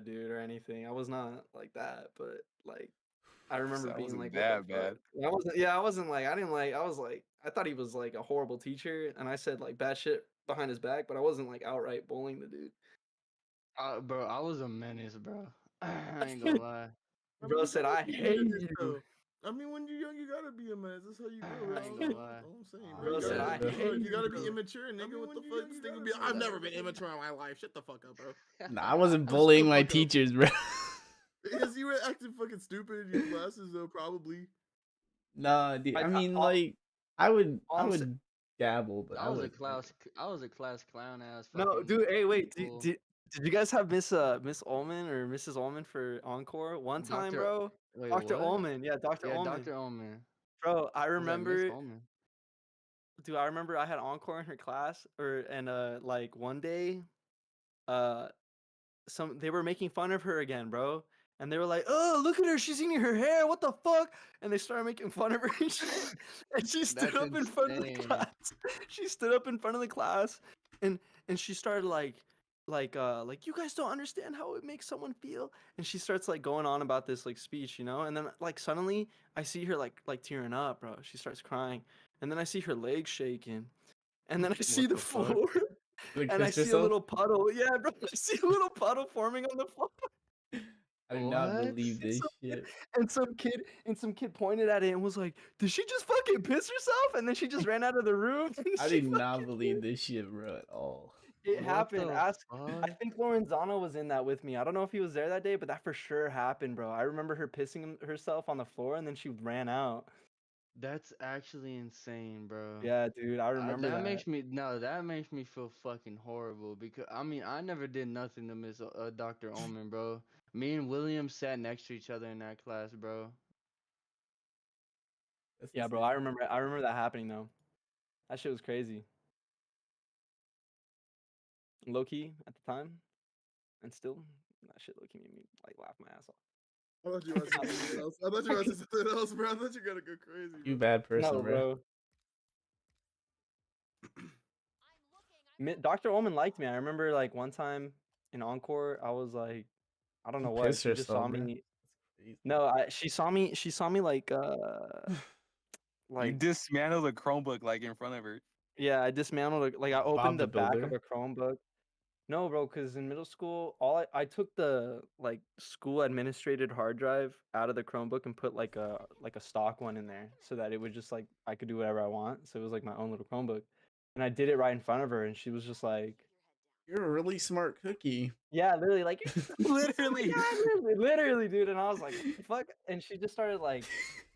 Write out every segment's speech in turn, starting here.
dude, or anything. I was not like that, but like I remember So that being wasn't like, "What the that fuck?" bad. I wasn't. Yeah, I wasn't like. I didn't like. I was like. I thought he was like a horrible teacher, and I said like bad shit behind his back, but I wasn't like outright bullying the dude. Bro, I was a menace, bro. I ain't gonna lie. I mean, Bro you said, gotta "I be a hate menace, you." though. I mean, when you're young, you gotta be a menace. That's how you grow, bro. I ain't gonna lie. All I'm saying, bro. Bro You said, gotta, "I Yeah. hate you gotta be you." immature, nigga. mean, What when the you're fuck? young, This you thing would gotta be, be I've that. never been immature in my life. Shut the fuck up, bro. Nah, I wasn't Shut the bullying my fuck up. teachers, bro. Because you were acting fucking stupid in your classes, though, probably. Nah, dude. I, I I, mean, all, like, I would, all I I'm sa- would dabble, but I I was a would never. class. I was a class clown ass no, fucking dude. Hey, wait. fool. Did you guys have Miss Ullman or Mrs. Ullman for encore one time, Doctor. bro? Wait, Dr. what? Ullman, yeah, Dr. Yeah, Ullman, Doctor Omen. bro. I Was that Miss remember, Omen? dude. I remember I had encore in her class, and like one day, uh, they were making fun of her again, bro. And they were like, "Oh, look at her! She's eating her hair. What the fuck?" And they started making fun of her and shit. And she stood That's up in front of the insane. class. She stood up in front of the class, and she started like you guys don't understand how it makes someone feel. And she starts like going on about this like speech, you know. And then like suddenly I see her like tearing up, bro. She starts crying, and then I see her legs shaking, and then I see What the the fuck? floor. Like, And I piss see a yourself? little puddle. Yeah, bro. I see a little puddle forming on the floor. I do not What? believe And this some kid, shit. some kid pointed at it and was like, "Did she just fucking piss herself?" And then she just ran out of the room. And I she do not fucking believe this shit, bro, at all. it What happened. the Ask. I fuck? think Lorenzana was in that with me. I don't know if he was there that day, but that for sure happened, bro. I remember her pissing herself on the floor and then she ran out. That's actually insane, bro. Yeah, dude, I remember That that. makes me no. That makes me feel fucking horrible because I mean I never did nothing to Miss Doctor Omen, bro. Me and William sat next to each other in that class, bro. That's Yeah, bro, insane. I remember that happening though. That shit was crazy. Low key at the time, and still, that shit low key made me like laugh my ass off. I thought you were about to say something else. I thought you were about to say something else, bro. I thought you were gonna go crazy, You bro. bad person, No, bro. bro. Dr. Ullman liked me. I remember like one time in Encore, I was like, I don't She know what. pissed She just saw herself, bro. me. That's crazy. No, she saw me. She saw me like You like dismantled a Chromebook like in front of her. yeah. I dismantled like I Bob opened the the back of Builder. a Chromebook. No, bro, because in middle school, I took the like school administrated hard drive out of the Chromebook and put like a stock one in there so that it would just like I could do whatever I want. So it was like my own little Chromebook, and I did it right in front of her, and she was just like, You're a really smart cookie. yeah, literally, like, Literally. literally, dude. And I was like, what the fuck? And she just started like,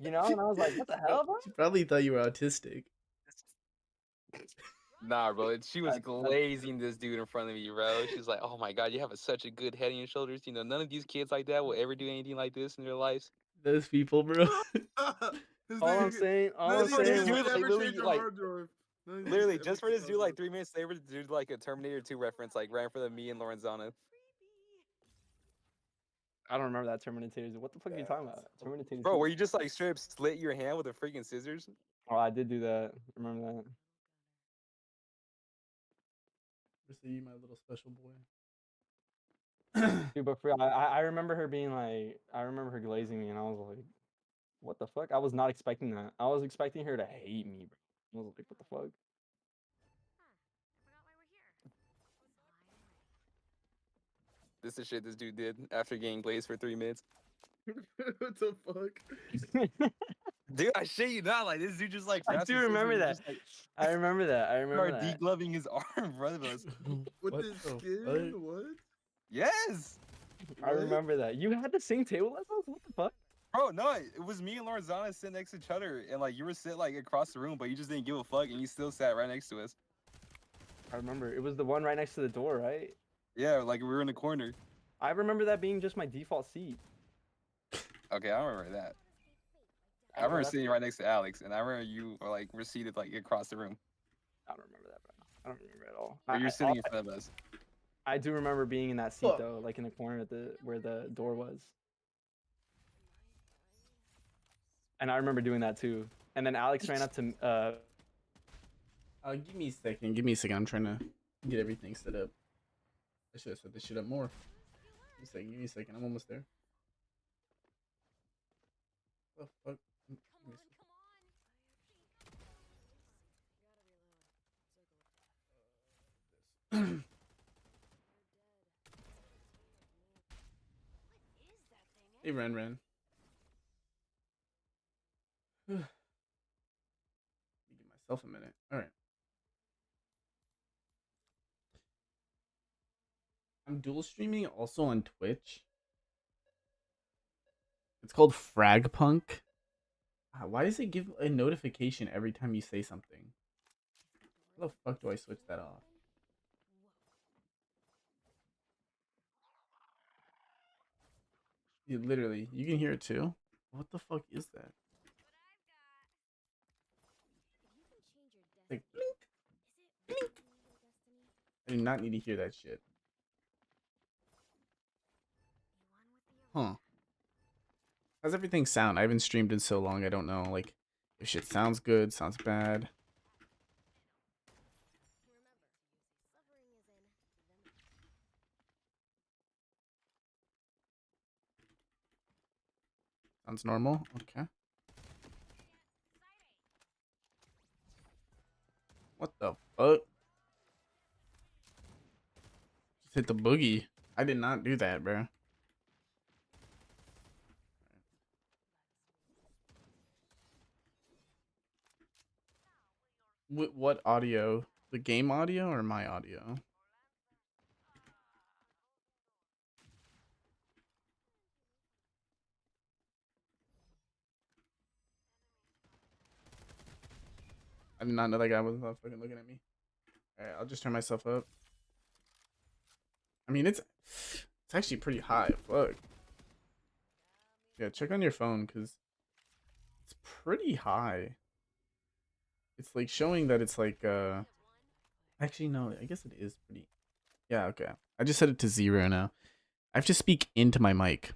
and I was like, what the hell, bro? She probably thought you were autistic. Nah, bro. She was That's glazing this dude in front of me, bro. She's like, "Oh my god, you have such a good head on your shoulders. You know, none of these kids like that will ever do anything like this in their lives." Those people, bro. This all I'm nigga, saying. All none I'm of these Bro, this kids saying. dude would like ever literally change a like hard drive. None of these literally kids ever just for change this a dude hard like 3 minutes later, the dude like a Terminator 2 reference like right in front of me and Lorenzana. I don't remember that Terminator. What the fuck are you talking about? Terminator Bro, 2? where you just like straight up slit your hand with the freaking scissors? Oh, I did do that. Remember See my little special boy. that? Dude, but for real, I remember her being like, I remember her glazing me, and I was like, what the fuck? I was not expecting that. I was expecting her to hate me, bro. I was like, what the fuck? This is shit this dude did after getting glazed for 3 minutes. What the fuck? Dude, I shit you not. Like this dude just like I grabs do his scissors remember and that. just like I remember that. I remember start that. degloving his arm in front of us. With What his the skin? fuck? What? Yes, I What? remember that. You had the same table as us? What the fuck? bro. No, it was me and Lorenzana sitting next to each other, and like you were sitting like across the room, but you just didn't give a fuck, and you still sat right next to us. I remember. It was the one right next to the door, right? Yeah, like we were in the corner. I remember that being just my default seat. Okay, I remember that. I Oh, remember that's sitting cool. right next to Alex, and I remember you were like were seated like across the room, I don't remember that, bro. I don't remember at all. or you're sitting in front of us. I do remember being in that seat Fuck. though, like in the corner at where the door was. And I remember doing that too. And then Alex ran up to Give me a second. Give me a second. I'm trying to get everything set up. I should have set this shit up more. Give me a second. I'm almost there. What the fuck? Hey, Ren Ren. Give myself a minute. All right. I'm dual streaming also on Twitch. It's called Fragpunk. Why does it give a notification every time you say something? How the fuck do I switch that off? Literally, you can hear it too. What the fuck is that? Like blink, blink. I do not need to hear that shit. Huh? How's everything sound? I haven't streamed in so long. I don't know. Like, if shit sounds good, sounds bad. Sounds normal. Okay. What the fuck? Just hit the boogie. I did not do that, bro. What audio? The game audio or my audio? I did not know that guy was fucking looking at me. Alright, I'll just turn myself up. I mean, it's actually pretty high. Fuck. Yeah, check on your phone because it's pretty high. It's like showing that it's like actually no, I guess it is pretty. Yeah, okay. I just set it to 0 now. I have to speak into my mic.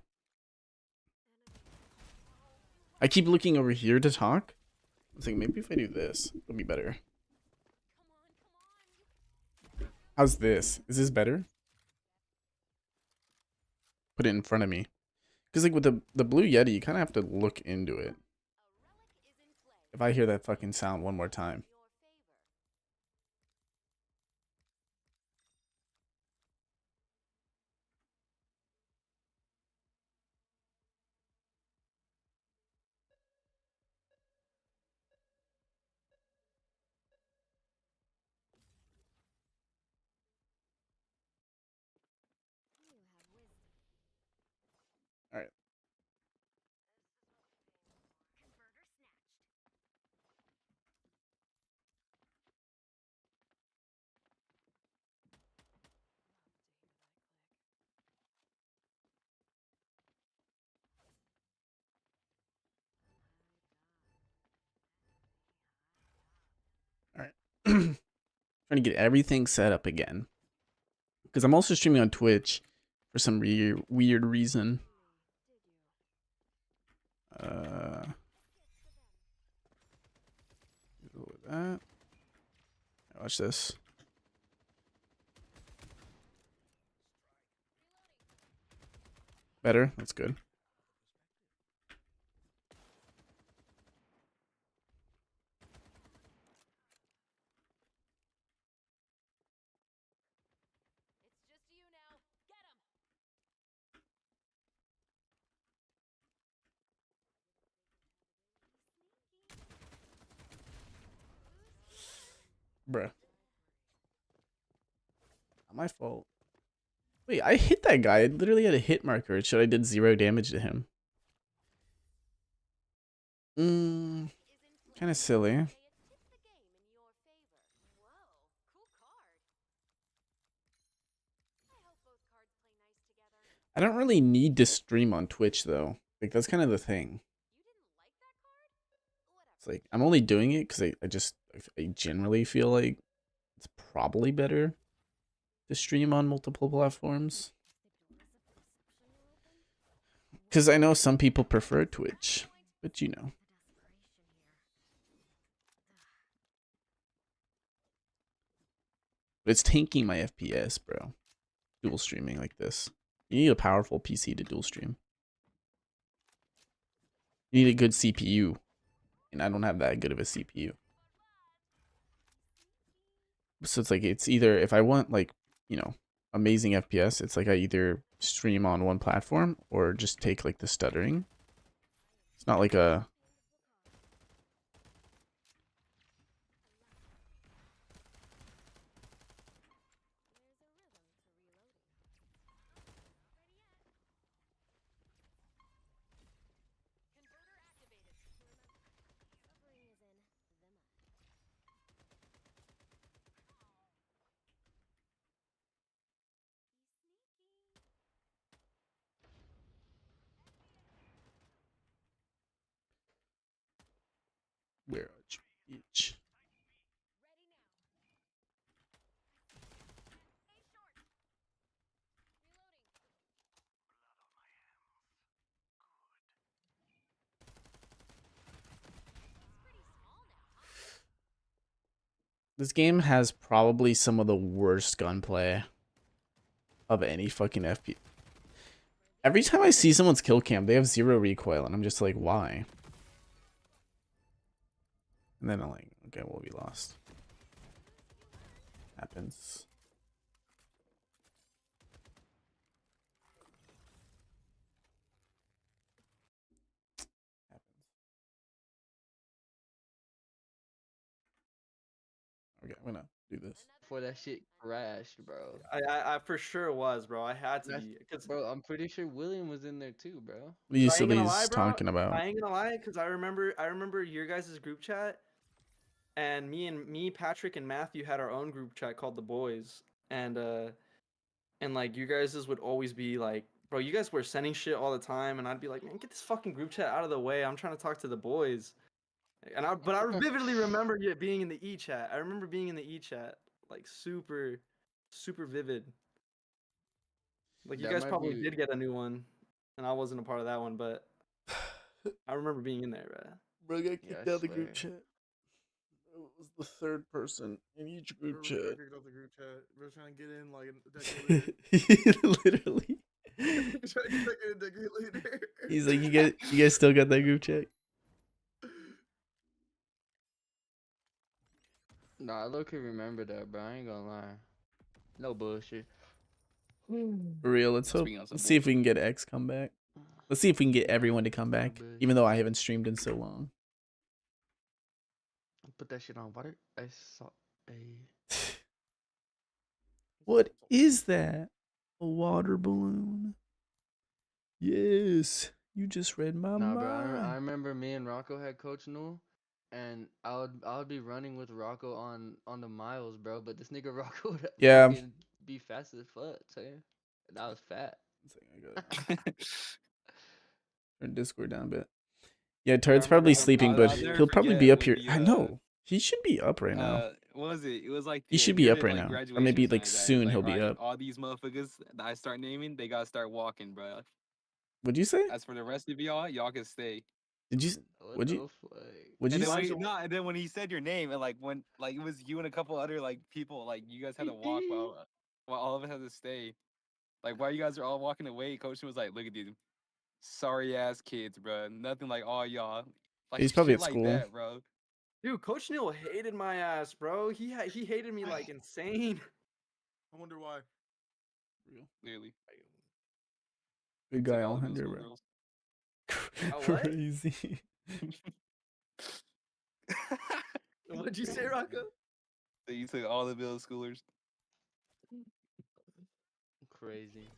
I keep looking over here to talk. I was like, maybe if I do this, it'll be better. How's this? Is this better? Put it in front of me. Because like with the Blue Yeti, you kind of have to look into it. If I hear that fucking sound one more time. All right. All right. Trying to get everything set up again. Because I'm also streaming on Twitch for some weird reason. That. Watch this. Better. That's good. Bruh. Not my fault. Wait, I hit that guy. I literally had a hit marker. It showed I did 0 damage to him. Kind of silly. I don't really need to stream on Twitch though. Like that's kind of the thing. It's like I'm only doing it because I generally feel like it's probably better to stream on multiple platforms. Because I know some people prefer Twitch, but you know. But it's tanking my FPS, bro. Dual streaming like this. You need a powerful PC to dual stream. You need a good CPU, and I don't have that good of a CPU. So it's like it's either if I want like, you know, amazing FPS, it's like I either stream on one platform or just take like the stuttering. It's not like a where are you, bitch? This game has probably some of the worst gunplay of any fucking FPS. Every time I see someone's kill cam, they have 0 recoil, and I'm just like, why? And then I'm like, okay, well, we lost. Happens. Okay, I'm gonna do this. Before that shit crashed, bro. I for sure was, bro. I had to That's- be, cause Bro, I'm pretty sure William was in there too, bro. What are you I ain't gonna sillies lie, bro. talking about? I ain't gonna lie, cause I remember your guys' group chat, and me, Patrick, and Matthew had our own group chat called the Boys, and like you guys' would always be like, bro, you guys were sending shit all the time, and I'd be like, man, get this fucking group chat out of the way. I'm trying to talk to the boys, but I vividly remember you being in the E chat. I remember being in the E chat, like super vivid. Like you That guys might probably be- did get a new one, and I wasn't a part of that one, but I remember being in there, bro. Bro, got kicked out of the group chat. It was the third person in each Bro, we got kicked off the group chat. We're trying to get in like a decade later. Literally. Trying to get in a decade later. He's like, you guys still got that group chat? Nah, I low-key remember that, bro. I ain't gonna lie. No bullshit. For real, let's hope. Speaking of some Let's see if we can get X come back. Let's see if we can get everyone to come back, bitch. even though I haven't streamed in so long. Put that shit on water. I saw a. What is that? A water balloon? Yes, you just read my Nah, mind. bro. I remember me and Rocco had Coach Newell, and I would be running with Rocco on the miles, bro. But this nigga Rocco would Yeah. fucking be fast as fuck, too. And I was fat. Turn Discord down a bit. Yeah, Turd's probably remember sleeping, I'll but never he'll probably forget be up when here. we, I know. He should be up right now. What was it? It was like He the should be near up the, right like, now. Or maybe graduation like night that, soon like, he'll be right, up. all these motherfuckers that I start naming, they gotta start walking, bro. What'd you say? As for the rest of y'all can stay. Did you? What Would the you? fuck? Would you? And then, say? and then when he said your name, and like when like it was you and a couple other like people, like you guys had to walk while all of us had to stay. Like while you guys are all walking away, Coach was like, "Look at these sorry ass kids, bro. Nothing like all y'all." Like He's probably shit at like school. that, bro. Dude, Coach Neal hated my ass, bro. He hated me like insane. I wonder why. Clearly. Good It's like guy, all the middle Alejandro, school bro. girls. Oh, what? Crazy. What'd you say, Rocco? So you took all the middle schoolers. Crazy.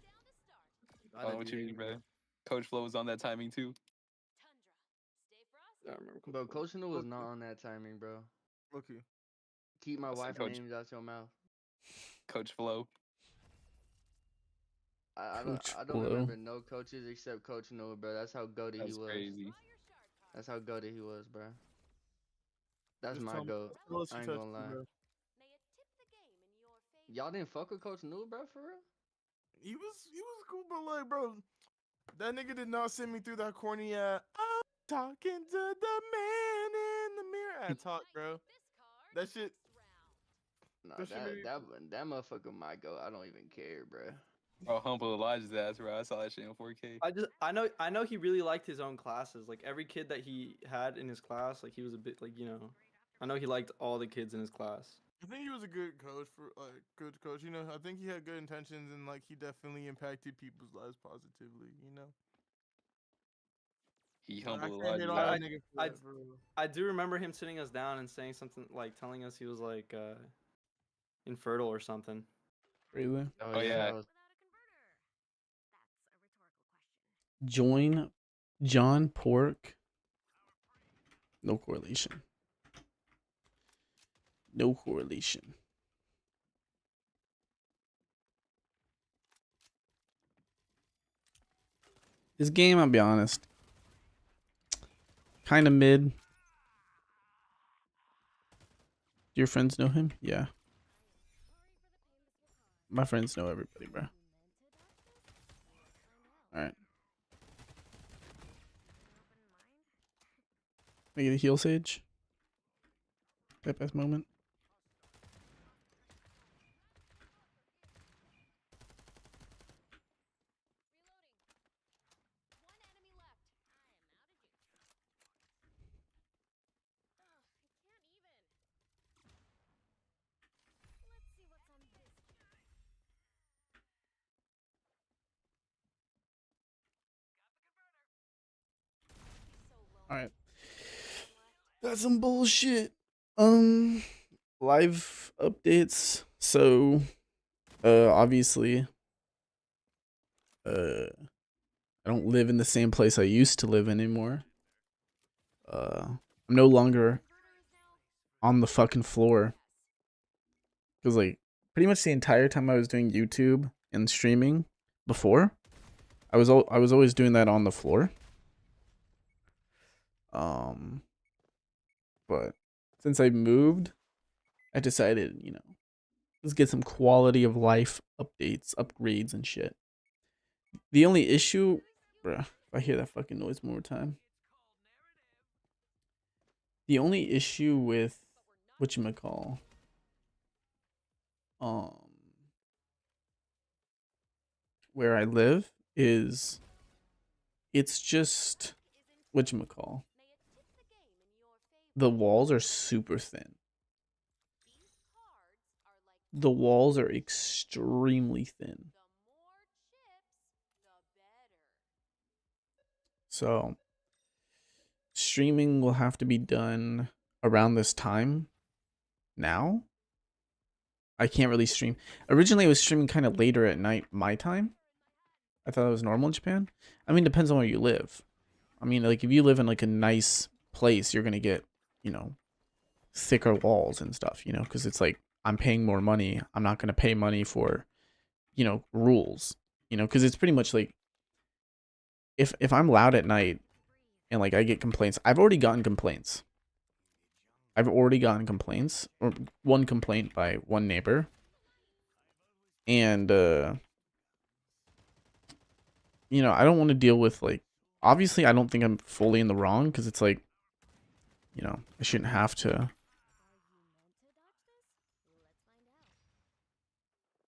I Oh, didn't what do you mean, anything. bro? Coach Flo was on that timing too. I don't remember. Bro, Coach Newell was not on that timing, bro. Okay. Keep my I said wife Coach- names out your mouth. Coach Flo. I Coach don't Flo. remember no coaches except Coach Newell, bro. That's how goated That's he was. crazy. That's how goated he was, bro. That's Just my tell me- goat. tell us I you ain't touched gonna me, lie. bro. Y'all didn't fuck with Coach Newell, bro, for real? He was cool, but like, bro, that nigga did not send me through that corny I'm talking to the man in the mirror. I talk, bro. That shit. Nah, That shit made me- that motherfucker my goat. I don't even care, bro. Bro, humble Elijah's ass, bro. I saw that shit in 4K. I know he really liked his own classes. Like every kid that he had in his class, like he was a bit like, you know, I know he liked all the kids in his class. I think he was a good coach for like good coach. You know, I think he had good intentions and like he definitely impacted people's lives positively. You know, He Like, I humble can't hate Elijah's on ass. that nigga for I- that, for real. I do remember him sitting us down and saying something like telling us he was like infertile or something. Really? Oh, yeah. that was- Join John Pork. No correlation. No correlation. This game, I'll be honest, kind of mid. Do your friends know him? Yeah. My friends know everybody, bro. Alright. Make it a heal sage. Best moment. Alright. That's some bullshit. Live updates. So obviously I don't live in the same place I used to live anymore. I'm no longer on the fucking floor. Cause like pretty much the entire time I was doing YouTube and streaming before, I was always doing that on the floor. But since I moved, I decided, you know, let's get some quality of life updates, upgrades, and shit. The only issue, bruh, if I hear that fucking noise one more time. The only issue with whatchamacall, where I live is it's just whatchamacall. The walls are super thin. The walls are extremely thin. So streaming will have to be done around this time now. I can't really stream. Originally I was streaming kind of later at night my time. I thought it was normal in Japan. I mean, depends on where you live. I mean, like if you live in like a nice place, you're gonna get, you know, thicker walls and stuff, you know, because it's like I'm paying more money. I'm not gonna pay money for, you know, rules, you know, because it's pretty much like if I'm loud at night and like I get complaints, I've already gotten complaints. Or one complaint by one neighbor. And you know, I don't want to deal with like, obviously I don't think I'm fully in the wrong because it's like, you know, I shouldn't have to.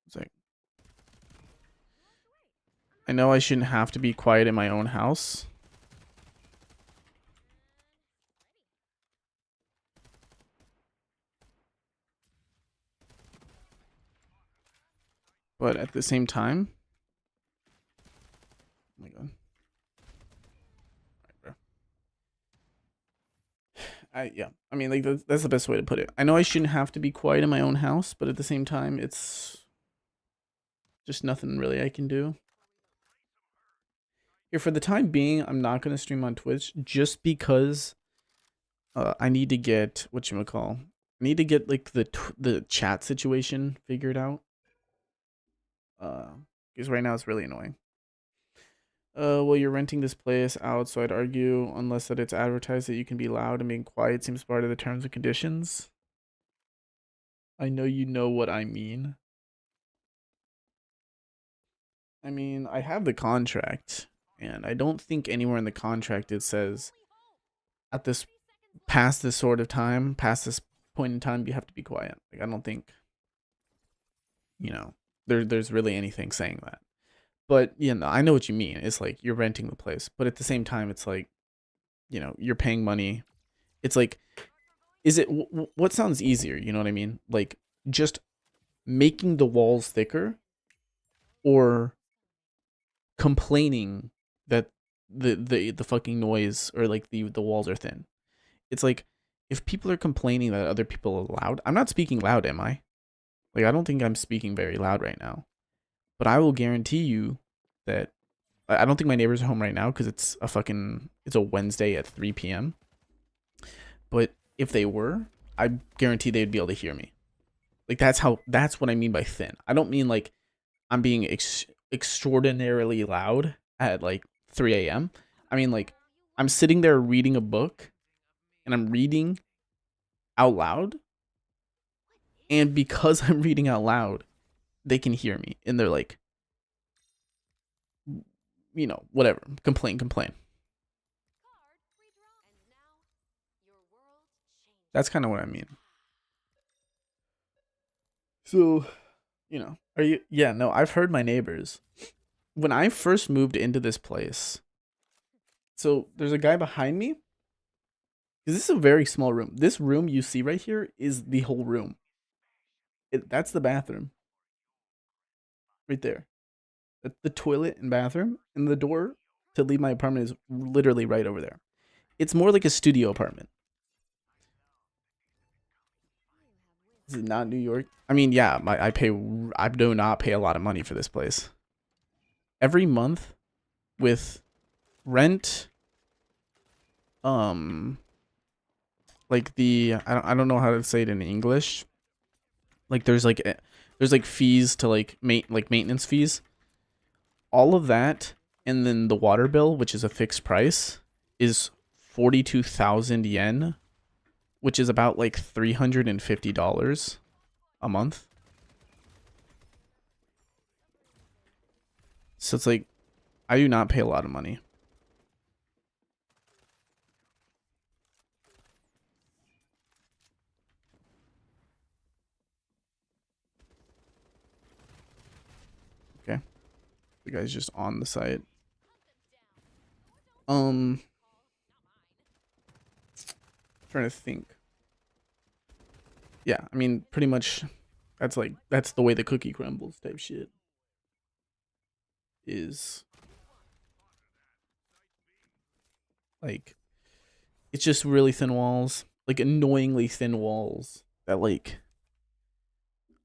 It's like, I know I shouldn't have to be quiet in my own house. But at the same time, oh my god. Yeah, I mean, like that's the best way to put it. I know I shouldn't have to be quiet in my own house, but at the same time, it's just nothing really I can do. Here, for the time being, I'm not going to stream on Twitch just because I need to get, whatchamacall, I need to get like the chat situation figured out. Because right now it's really annoying. Well, you're renting this place out, so I'd argue, unless that it's advertised that you can be loud and being quiet seems part of the terms and conditions. I know you know what I mean. I mean, I have the contract, and I don't think anywhere in the contract it says at this, past this sort of time, past this point in time, you have to be quiet. Like, I don't think, you know, there's really anything saying that. But you know, I know what you mean. It's like you're renting the place, but at the same time, it's like, you know, you're paying money. It's like, is it what sounds easier? You know what I mean? Like just making the walls thicker, or complaining that the fucking noise, or like the walls are thin. It's like, if people are complaining that other people are loud, I'm not speaking loud, am I? Like, I don't think I'm speaking very loud right now. But I will guarantee you that I don't think my neighbors are home right now because it's a Wednesday at 3 p.m. But if they were, I guarantee they'd be able to hear me. Like, that's what I mean by thin. I don't mean like I'm being extraordinarily loud at like 3 a.m. I mean like I'm sitting there reading a book and I'm reading out loud. And because I'm reading out loud, they can hear me and they're like, you know, whatever, complain. That's kind of what I mean. So, you know, yeah, no, I've heard my neighbors. When I first moved into this place, so there's a guy behind me. Because this is a very small room. This room you see right here is the whole room. That's the bathroom. Right there. That's the toilet and bathroom. And the door to leave my apartment is literally right over there. It's more like a studio apartment. Is it not New York? I mean, yeah, I do not pay a lot of money for this place. Every month with rent, like I don't know how to say it in English. Like there's like fees to like maintenance fees. All of that, and then the water bill, which is a fixed price, is 42,000 yen, which is about like $350 a month. So it's like, I do not pay a lot of money. Okay. The guy's just on the site. Trying to think. Yeah, I mean, pretty much that's the way the cookie crumbles type shit is. Like, it's just really thin walls, like annoyingly thin walls that like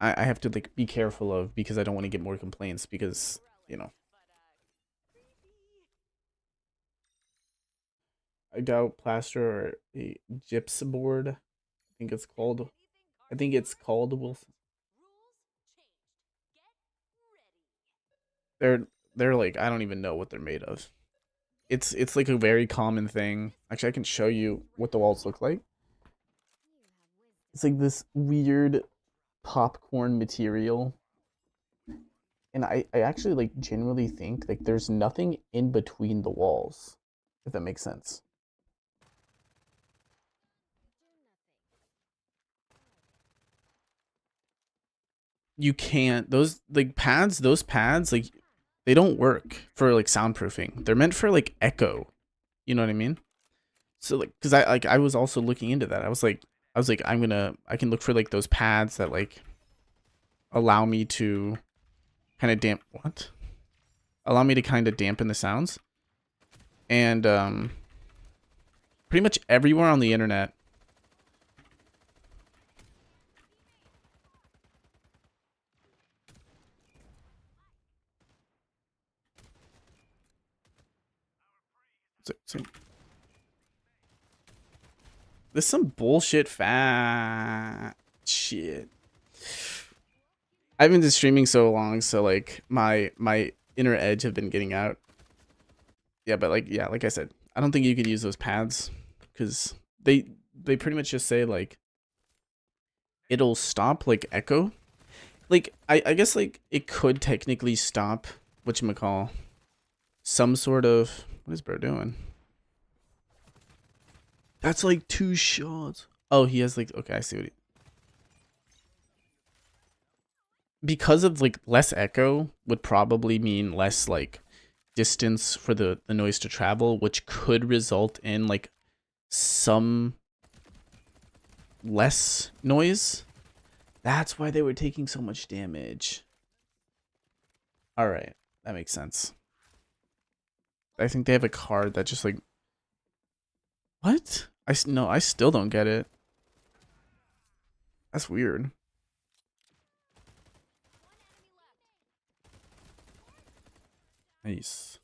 I have to like be careful of because I don't want to get more complaints because, you know. I doubt plaster or a gypsum board. I think it's called Wilson. They're like, I don't even know what they're made of. It's like a very common thing. Actually, I can show you what the walls look like. It's like this weird popcorn material. And I actually like genuinely think like there's nothing in between the walls, if that makes sense. You can't, those pads like they don't work for like soundproofing. They're meant for like echo. You know what I mean? So like, cause I was also looking into that. I was like I can look for like those pads that like allow me to kind of dampen the sounds. And pretty much everywhere on the internet there's some bullshit fat shit. I've been just streaming so long, so like my inner edge have been getting out. Yeah, but like like I said, I don't think you can use those pads because they pretty much just say like it'll stop like echo. Like I guess like it could technically stop whatchamacall some sort of, what is bro doing? That's like 2 shots. Oh, he has like, okay, I see what because of like less echo would probably mean less like distance for the noise to travel, which could result in like some less noise. That's why they were taking so much damage. All right, that makes sense. I think they have a card that just like, what? No, I still don't get it. That's weird. Nice.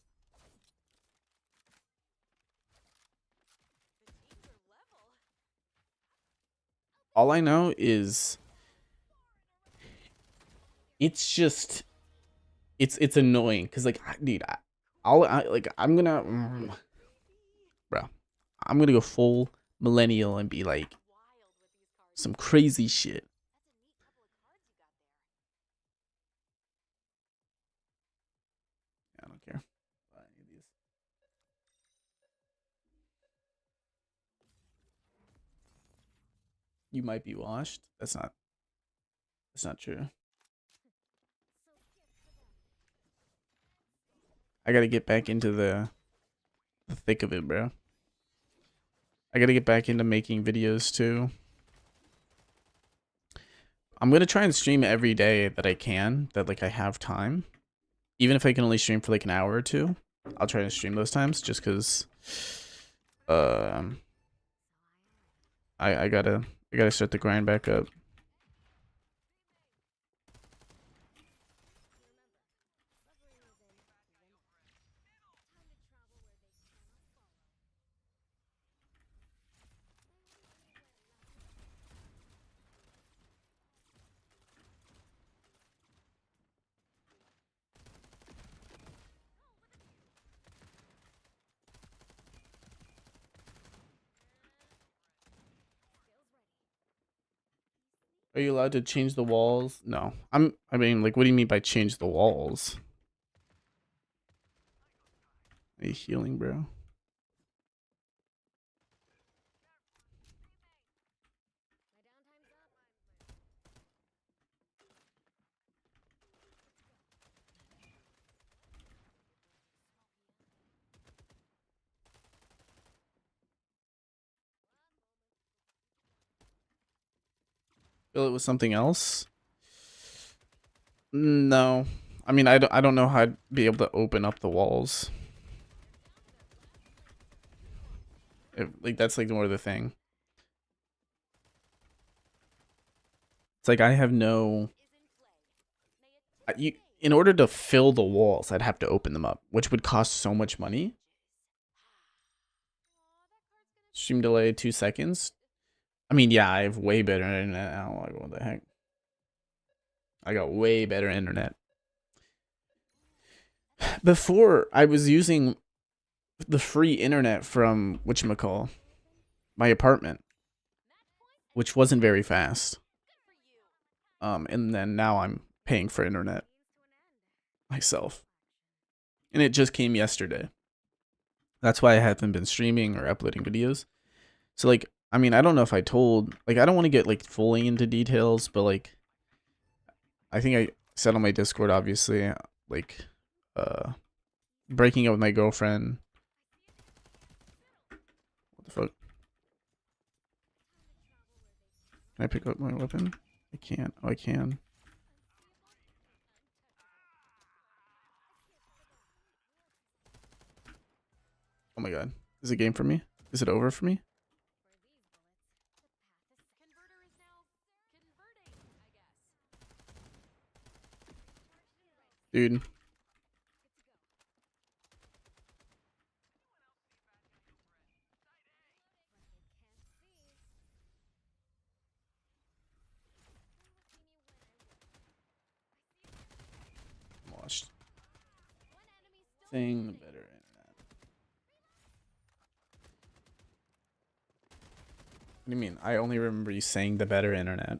All I know is it's just it's annoying because like dude, I'm gonna bro, I'm gonna go full millennial and be like some crazy shit. I don't care about any of these. You might be washed. That's not true. I gotta get back into the thick of it, bro. I gotta get back into making videos too. I'm gonna try and stream every day that I can, that like I have time. Even if I can only stream for like an hour or two, I'll try to stream those times just because I gotta start the grind back up. Are you allowed to change the walls? No. I mean, like, what do you mean by change the walls? Are you healing, bro? Fill it with something else? No. I mean, I don't know how I'd be able to open up the walls. Like, that's like more of the thing. It's like I have no... in order to fill the walls, I'd have to open them up, which would cost so much money. Stream delay 2 seconds. I mean, yeah, I have way better internet now. Like, what the heck? I got way better internet. Before, I was using the free internet from whatchamacall, my apartment, which wasn't very fast. And then now I'm paying for internet myself. And it just came yesterday. That's why I haven't been streaming or uploading videos. So, like, I mean, I don't know if I told, like, I don't want to get, like, fully into details, but, like, I think I said on my Discord, obviously, like, breaking up with my girlfriend. What the fuck? Can I pick up my weapon? I can't. Oh, I can. Oh my god. Is it game for me? Is it over for me? Dude. I'm lost. Saying the better internet. What do you mean? I only remember you saying the better internet.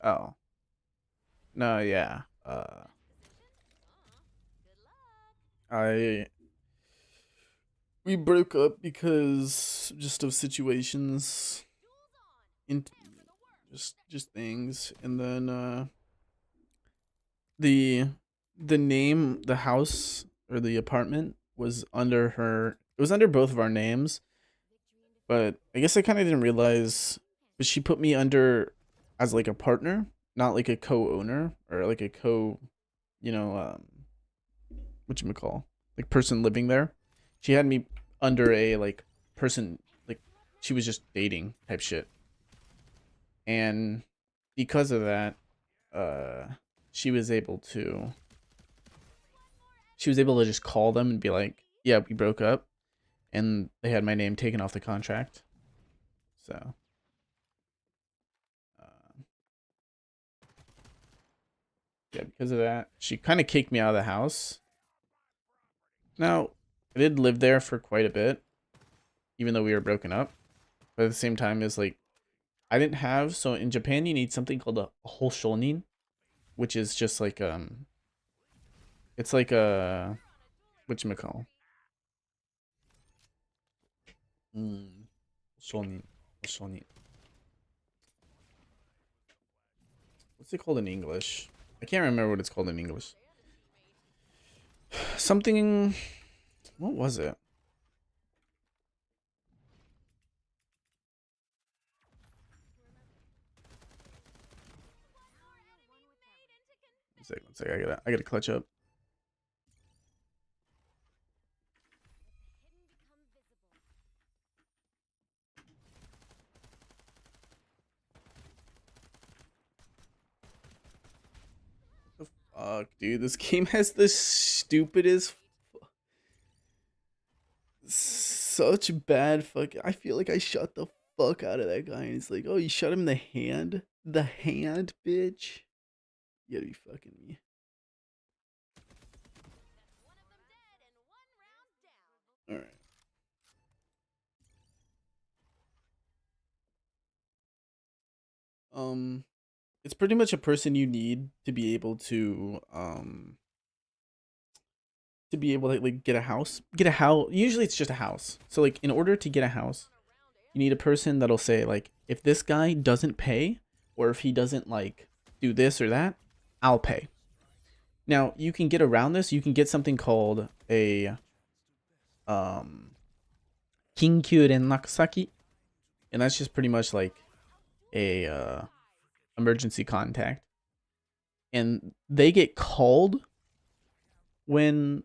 Oh. No, yeah. I we broke up because just of situations, in just things, and then the name, the house or the apartment was under her. It was under both of our names, but I guess I kind of didn't realize. But she put me under as like a partner, not like a co-owner or like a co, you know, whatchamacall, like person living there. She had me under a like person, like she was just dating type shit. And because of that, she was able to just call them and be like, yeah, we broke up, and they had my name taken off the contract. So yeah, because of that, she kind of kicked me out of the house. Now, I did live there for quite a bit, even though we were broken up. But at the same time, it's like I didn't have. So in Japan, you need something called a hoshonin, which is just like it's like a whatchamacall. Hoshonin, hoshonin. What's it called in English? I can't remember what it's called in English. Something. What was it? One sec. I gotta clutch up. What the fuck, dude? This game has the stupidest. Such bad fuck. I feel like I shot the fuck out of that guy, and it's like, oh, you shot him in the hand? The hand, bitch? You gotta be fucking me. Alright. It's pretty much a person you need to be able to like get a house. Get a house. Usually it's just a house. So like in order to get a house, you need a person that'll say like, if this guy doesn't pay, or if he doesn't like do this or that, I'll pay. Now you can get around this. You can get something called a Kinkyu Renrakusaki, and that's just pretty much like a emergency contact, and they get called when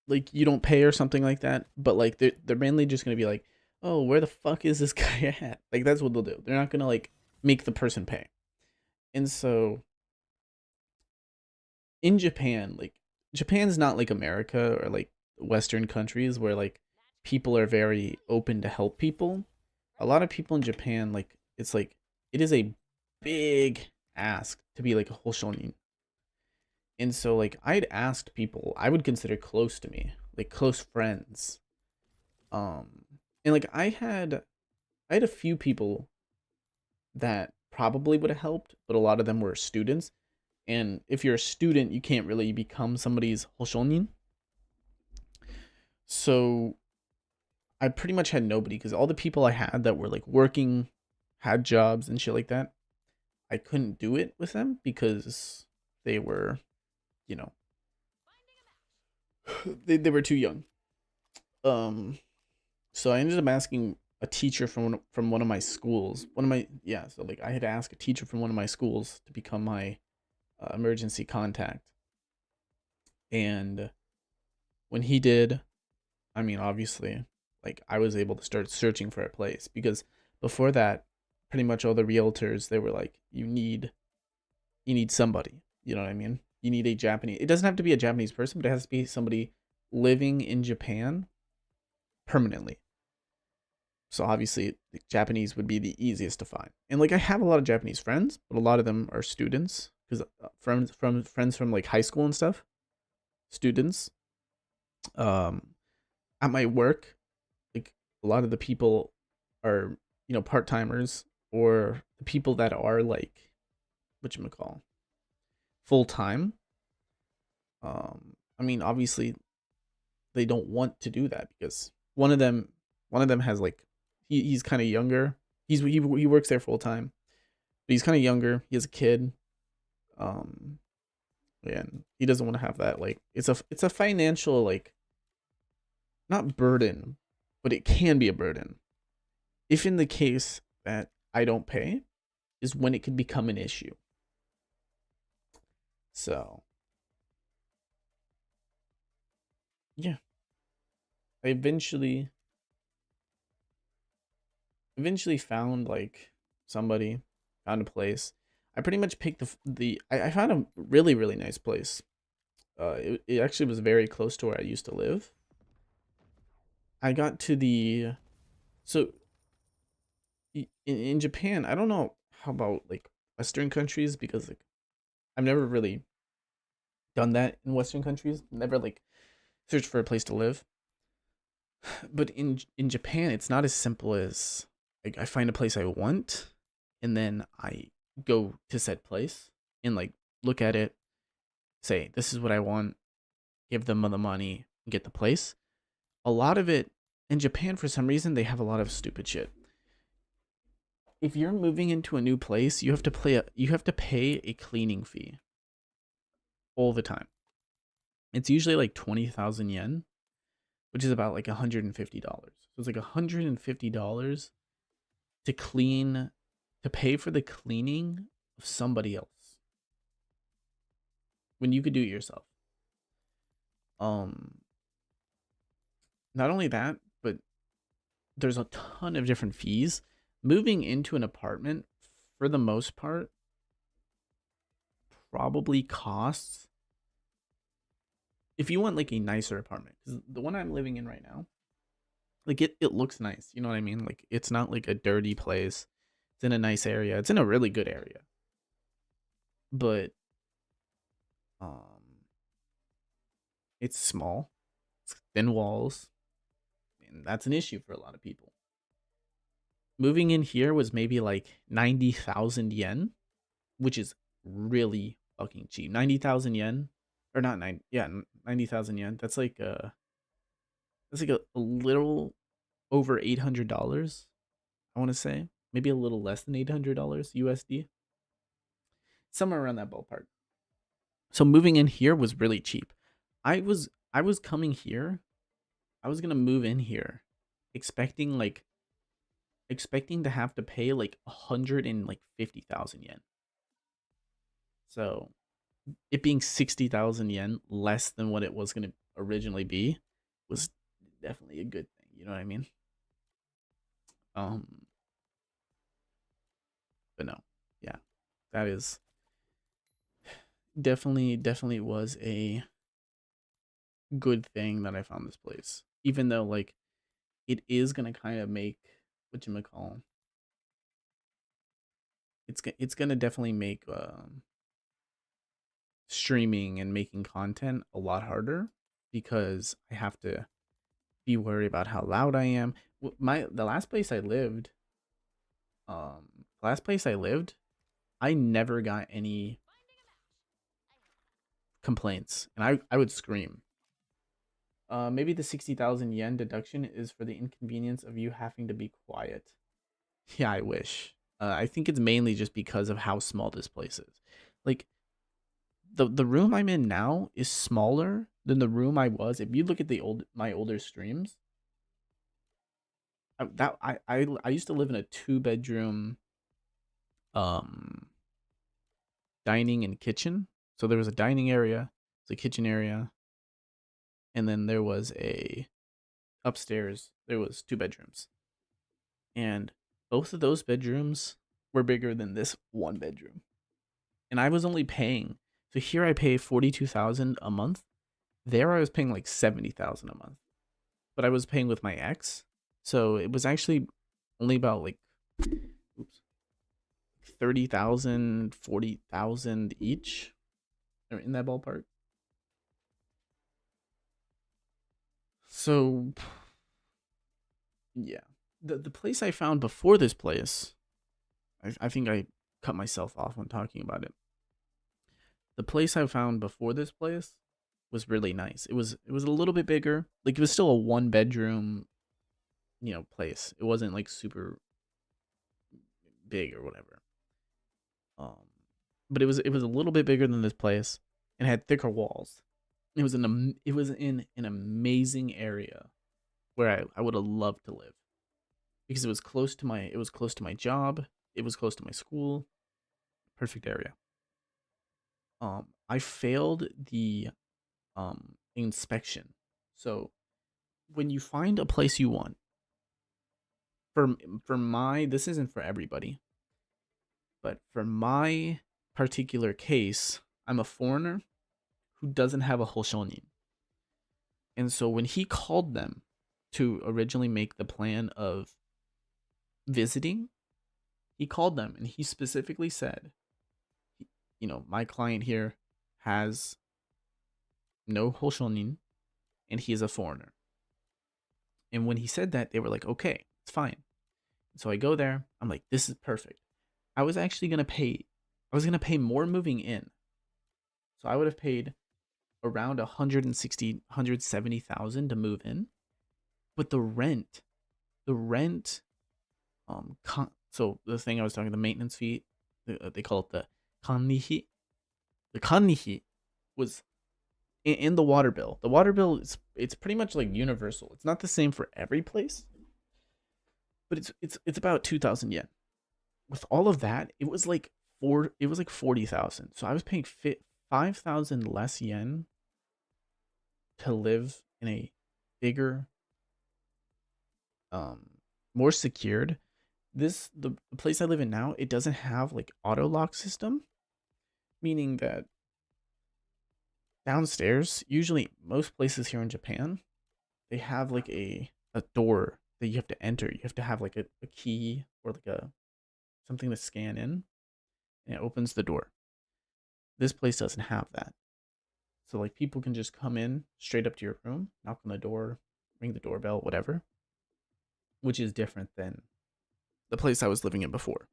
like you don't pay or something like that. But like they're mainly just gonna be like, oh, where the fuck is this guy at? Like that's what they'll do. They're not gonna like make the person pay. And so in Japan, like Japan's not like America or like Western countries where like people are very open to help people. A lot of people in Japan, like it's like it is a big ask to be like a hoshonin. And so like I'd asked people I would consider close to me, like close friends. And like I had a few people that probably would have helped, but a lot of them were students. And if you're a student, you can't really become somebody's hoshonin. So I pretty much had nobody, because all the people I had that were like working, had jobs and shit like that, I couldn't do it with them because they were, you know, they were too young. So I ended up asking a teacher from one of my schools. So like I had to ask a teacher from one of my schools to become my emergency contact. And when he did, I mean, obviously, like I was able to start searching for a place, because before that, pretty much all the realtors, they were like, you need somebody, you know what I mean? You need a Japanese. It doesn't have to be a Japanese person, but it has to be somebody living in Japan permanently. So obviously, the Japanese would be the easiest to find. And like I have a lot of Japanese friends, but a lot of them are students, because friends from like high school and stuff, students. At my work, like a lot of the people are, you know, part-timers, or the people that are like whatchamacall, full time. I mean, obviously they don't want to do that because one of them has like he's kind of younger. He works there full time, but he's kind of younger. He has a kid. And he doesn't want to have that, like, it's a financial, like, not burden, but it can be a burden if in the case that I don't pay is when it could become an issue. So yeah, I eventually found like found a place. I pretty much picked I found a really, really nice place. It actually was very close to where I used to live. I got to so in Japan, I don't know how about like Western countries, because like I've never really done that in Western countries. Never like searched for a place to live. But in Japan, it's not as simple as like I find a place I want and then I go to said place and like look at it, say this is what I want, give them the money, and get the place. A lot of it in Japan, for some reason, they have a lot of stupid shit. If you're moving into a new place, you have to pay a cleaning fee all the time. It's usually like 20,000 yen, which is about like $150. So it's like $150 to pay for the cleaning of somebody else when you could do it yourself. Not only that, but there's a ton of different fees. Moving into an apartment, for the most part, probably costs, if you want like a nicer apartment, because the one I'm living in right now, like it looks nice, you know what I mean? Like it's not like a dirty place. It's in a nice area. It's in a really good area. But it's small. It's thin walls. And that's an issue for a lot of people. Moving in here was maybe like 90,000 yen, which is really fucking cheap. 90,000 yen, or not 90,000 yen. That's like a little over $800. I want to say maybe a little less than $800 USD, somewhere around that ballpark. So moving in here was really cheap. I was coming here. I was gonna move in here, expecting to have to pay like 150,000 yen. So it being 60,000 yen less than what it was gonna originally be was definitely a good thing. You know what I mean? But no, yeah, that is definitely was a good thing that I found this place, even though like it is gonna kind of make whatchamacall, it's gonna definitely make streaming and making content a lot harder, because I have to be worried about how loud I am. The last place I lived, I never got any complaints, and I would scream. Maybe the 60,000 yen deduction is for the inconvenience of you having to be quiet. Yeah, I wish. I think it's mainly just because of how small this place is. Like, the room I'm in now is smaller than the room I was. If you look at my older streams, I used to live in a 2-bedroom dining and kitchen. So there was a dining area, a kitchen area, and then there was upstairs, there was 2 bedrooms. And both of those bedrooms were bigger than this 1 bedroom. And I was only paying, so here I pay 42,000 a month. There I was paying like 70,000 a month. But I was paying with my ex, so it was actually only about like 30,000, 40,000 each, or in that ballpark. So yeah, the place I found before this place, I think I cut myself off when talking about it. The place I found before this place was really nice. It was a little bit bigger. Like, it was still a 1-bedroom, place. It wasn't like super big or whatever. But it was a little bit bigger than this place and had thicker walls. It was in an amazing area where I would have loved to live, because it was close to my job, it was close to my school. Perfect area. I failed the inspection. So when you find a place you want, this isn't for everybody, but for my particular case, I'm a foreigner who doesn't have a Hoshonin. And so when he called them to originally make the plan of visiting, he called them and he specifically said, my client here has no Hoshonin and he is a foreigner. And when he said that, they were like, okay, it's fine. So I go there. I'm like, this is perfect. I was going to pay more moving in. So I would have paid around 170,000 to move in. But the rent, so the thing I was talking, the maintenance fee, they call it the kannihi. The kannihi was in the water bill. The water bill it's pretty much like universal. It's not the same for every place, but it's about 2,000 yen. With all of that, it was like 40,000. So I was paying 5,000 less yen to live in a bigger, more secured. The place I live in now, it doesn't have like auto lock system, meaning that downstairs, usually most places here in Japan, they have like a door that you have to enter. You have to have like a key or like something to scan in, and it opens the door. This place doesn't have that. So like people can just come in straight up to your room, knock on the door, ring the doorbell, whatever, which is different than the place I was living in before.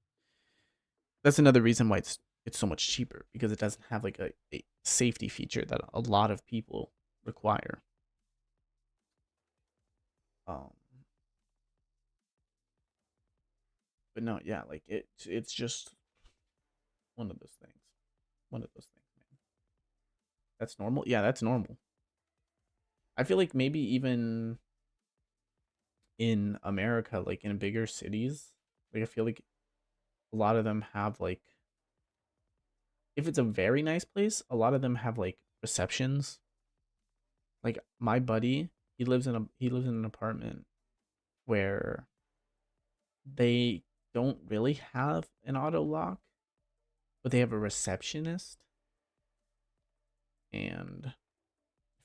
That's another reason why it's so much cheaper, because it doesn't have like a safety feature that a lot of people require. But no, yeah, like it's just one of those things. Man. That's normal? Yeah, that's normal. I feel like maybe even in America, like in bigger cities, like I feel like a lot of them have like, if it's a very nice place, a lot of them have like receptions. Like my buddy, he lives in an apartment where they don't really have an auto lock, but they have a receptionist. And I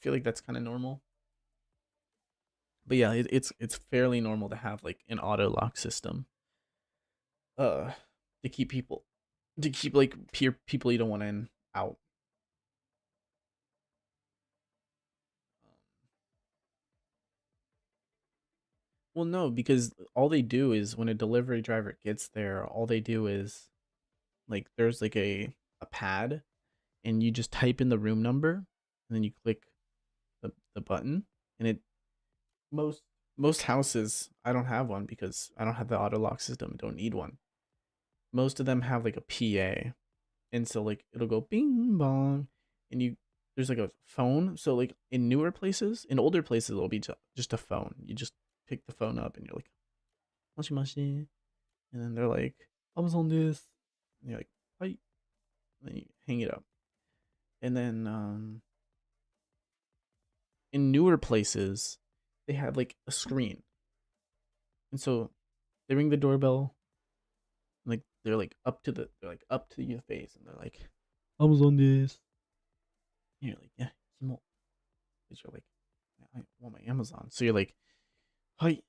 feel like that's kind of normal. But yeah, it's fairly normal to have like an auto lock system. To keep like people you don't want in out. Well, no, because all they do is when a delivery driver gets there, all they do is like there's like a pad, and you just type in the room number, and then you click the button, and it most houses, I don't have one because I don't have the auto lock system. I don't need one. Most of them have like a PA, and so like it'll go bing bong, and there's like a phone. So like in newer places, in older places, it'll be just a phone. You just pick the phone up and you're like, moshi moshi, and then they're like, Amazon this, and you're like, hi, and then you hang it up. And then in newer places, they have like a screen, and so they ring the doorbell, like they're like up to your face, and they're like, Amazon this, and you're like, yeah, kimo, because you're like, I want my Amazon. So you're like, hi,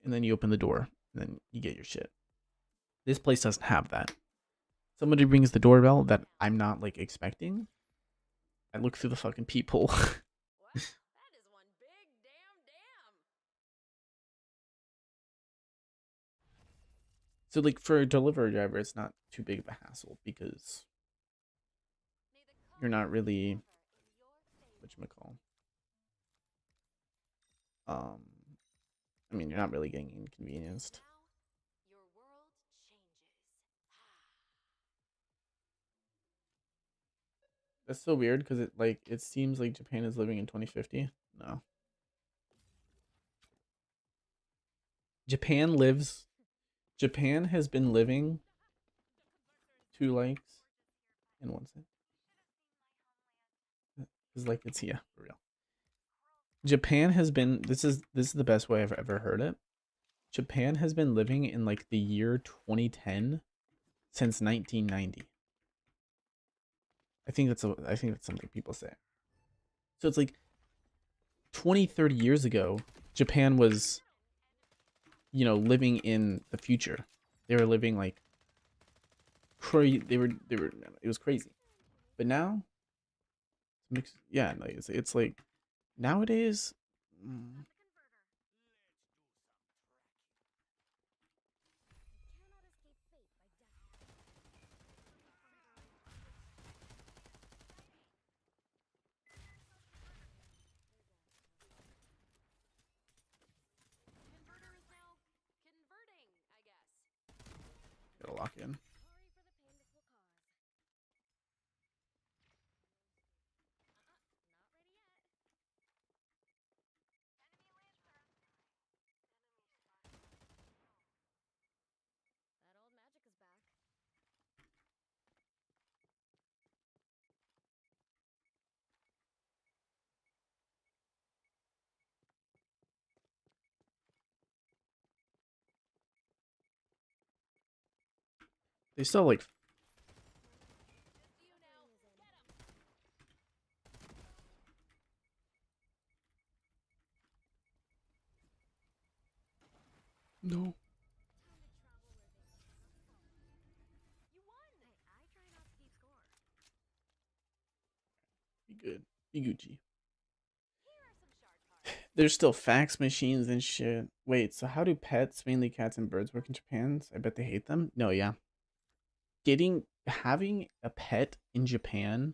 and then you open the door, and then you get your shit. This place doesn't have that. Somebody rings the doorbell that I'm not like expecting. I look through the fucking peephole. That is one big damn. So like for a delivery driver, it's not too big of a hassle because you're not really whatchamacall. I mean, you're not really getting inconvenienced. Your world changes. That's so weird because it seems like Japan is living in 2050. No. Japan has been living 2 likes in 1 second. It's like it's here for real. Japan has been this is the best way I've ever heard it. Japan has been living in like the year 2010 since 1990. I think that's something people say. So it's like 20, 30 years ago, Japan was, you know, living in the future. They were living like it was crazy. But now yeah, no, it's like nowadays Converter is now converting, I guess. gotta lock in. Sorry for the pain this will cause. Not ready yet. That old magic is back. They still like Just you now. Get him. no. You won. I try not to keep score. Be good. Be Gucci. Here are some shard cards. There's still fax machines and shit. Wait, so how do pets, mainly cats and birds, work in Japan? I bet they hate them. No, yeah. Having a pet in Japan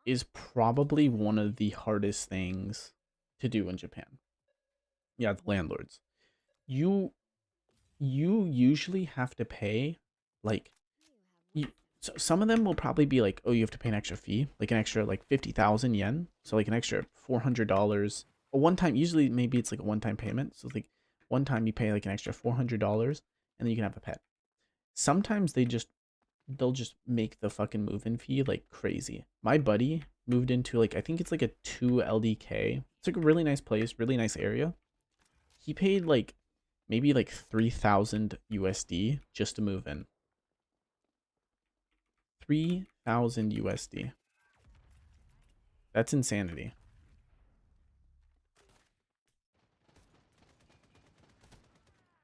is probably one of the hardest things to do in Japan. Yeah, the landlords. You usually have to pay like so some of them will probably be like, oh, you have to pay an extra fee, like an extra like 50,000 yen, so like an extra $400 a one time. Usually maybe it's like a one-time payment, so like one time you pay like an extra $400 and then you can have a pet. Sometimes they'll just make the fucking move-in fee like crazy. My buddy moved into like, I think it's like a 2 LDK. It's like a really nice place, really nice area. He paid like maybe like 3,000 USD just to move in. 3,000 USD. That's insanity.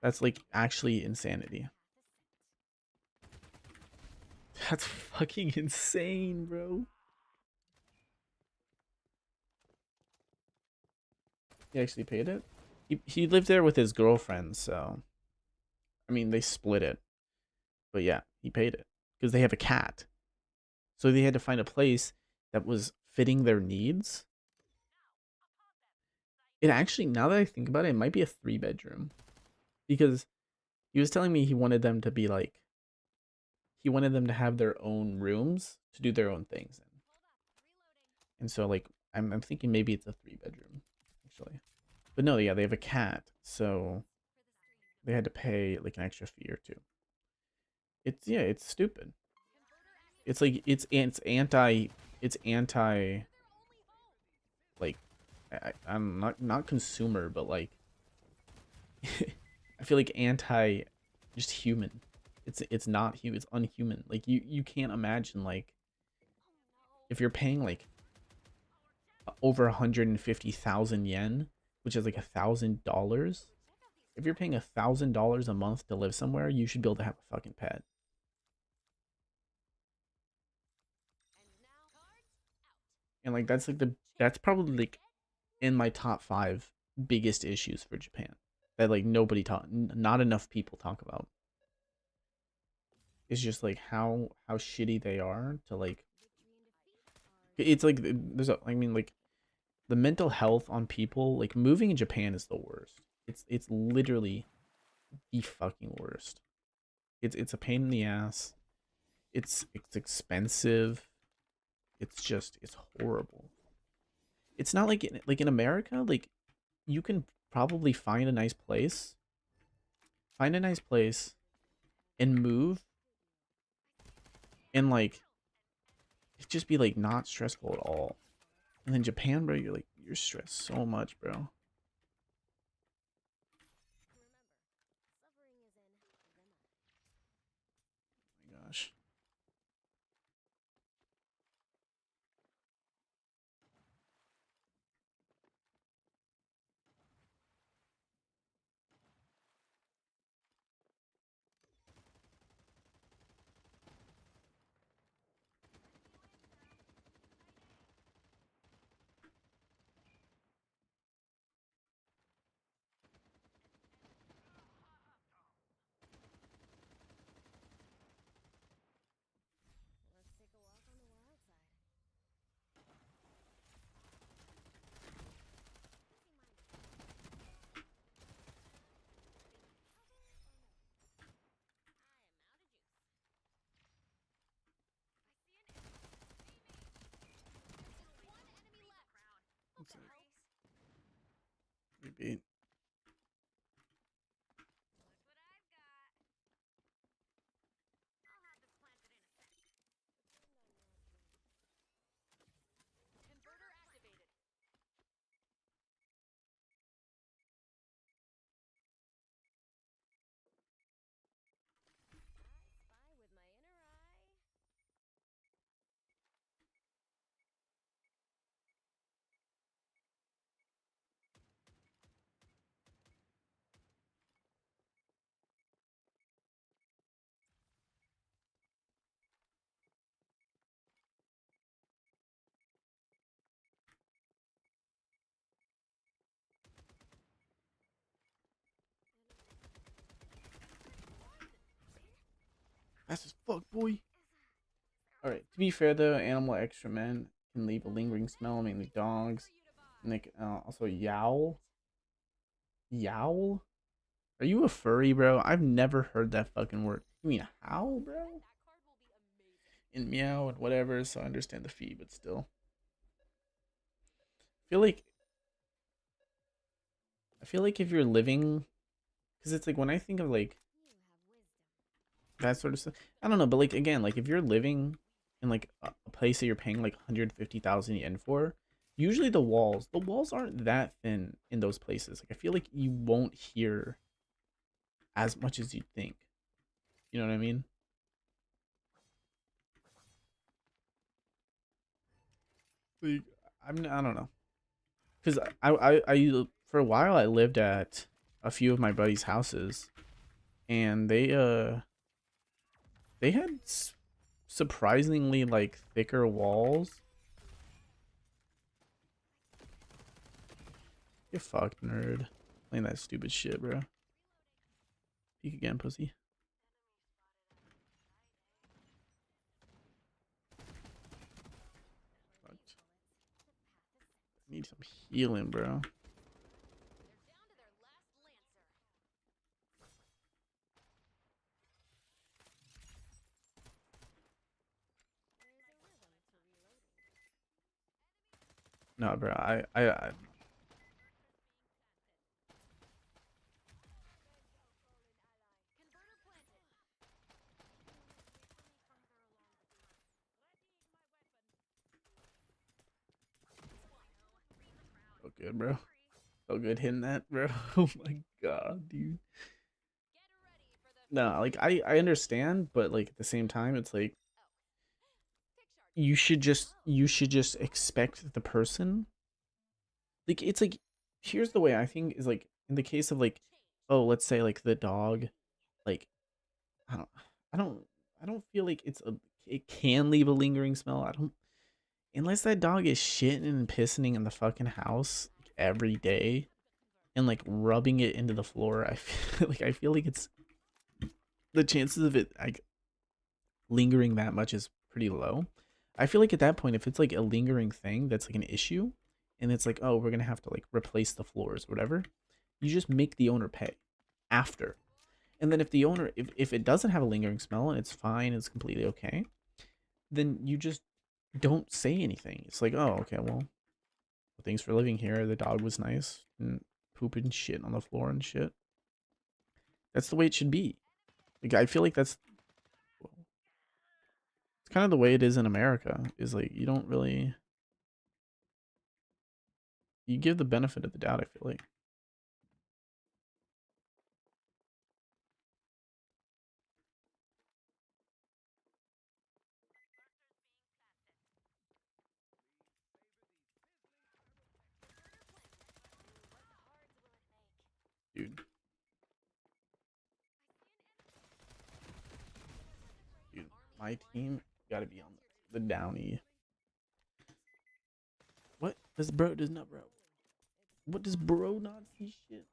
That's like actually insanity. That's fucking insane, bro. He actually paid it? He lived there with his girlfriend, so I mean they split it. But yeah, he paid it because they have a cat. So they had to find a place that was fitting their needs. It actually, now that I think about it, it might be a 3-bedroom. Because he was telling me he wanted them to be like, he wanted them to have their own rooms to do their own things in. And so like, I'm thinking maybe it's a 3-bedroom, actually. But no, yeah, they have a cat, so they had to pay like an extra fee or 2. It's stupid. It's like it's anti like I'm not consumer, but like I feel like anti just human. It's not human, it's unhuman. Like you can't imagine like if you're paying like over 150,000 yen, which is like $1,000. If you're paying $1,000 a month to live somewhere, you should be able to have a fucking pet. And like that's probably like in my top 5 biggest issues for Japan that like not enough people talk about. is just like how shitty they are to like. It's like there's a, I mean like the mental health on people like moving in Japan is the worst. It's literally the fucking worst. It's a pain in the ass. It's expensive. It's horrible. It's not like in America, like you can probably find a nice place. Find a nice place and move and like it'd just be like not stressful at all. And then Japan, bro, you're stressed so much, bro. Oh my gosh. Let's take a walk on the wild side. Maybe. Spy with my inner eye. Fast as fuck, boy. Alright, to be fair though, animal excrement can leave a lingering smell, mainly dogs. And they can, also yowl. Yowl? Are you a furry, bro? I've never heard that fucking word. You mean howl, bro? And meow and whatever, so I understand the fee, but still. I feel like if you're living, because it's like when I think of like You have wisdom. that sort of stuff, I don't know, but like again, like if you're living in like a place that you're paying like 150,000 yen for, usually the walls aren't that thin in those places. Like I feel like you won't hear as much as you'd think. You know what I mean? Like I don't know, because I for a while I lived at a few of my buddies' houses, and they had surprisingly like thicker walls. Get fucked, nerd. Playing that stupid shit, bro. Peek again, pussy. Fucked. Need some healing, bro. They're down to their last lancer. There's a rhythm to reloading. No, bro. Converter planted. So good, bro. So good hitting that, bro. Oh my god, dude. Get ready for the No, like I understand, but like at the same time, it's like pick shark. you should just expect the person. Like it's like here's the way I think is like in the case of like, oh, let's say like the dog, like I don't I don't I don't feel like it can leave a lingering smell. I don't, unless that dog is shitting and pissing in the fucking house like, every day and like rubbing it into the floor. I feel like it's the chances of it lingering that much is pretty low. I feel like at that point, if it's like a lingering thing that's like an issue, and it's like, oh, we're gonna have to like replace the floors or whatever, you just make the owner pay after. And then if the owner, if it doesn't have a lingering smell and it's fine, it's completely okay, then you just don't say anything. It's like, oh, okay, well, thanks for living here. The dog was nice and pooping shit on the floor and shit. That's the way it should be. Like, I feel like that's it's kind of the way it is in America. Is like you don't really you give the benefit of the doubt. I feel like. Dude. Dude, my team gotta be on the downy. What? This bro does not, bro. What does bro not see shit?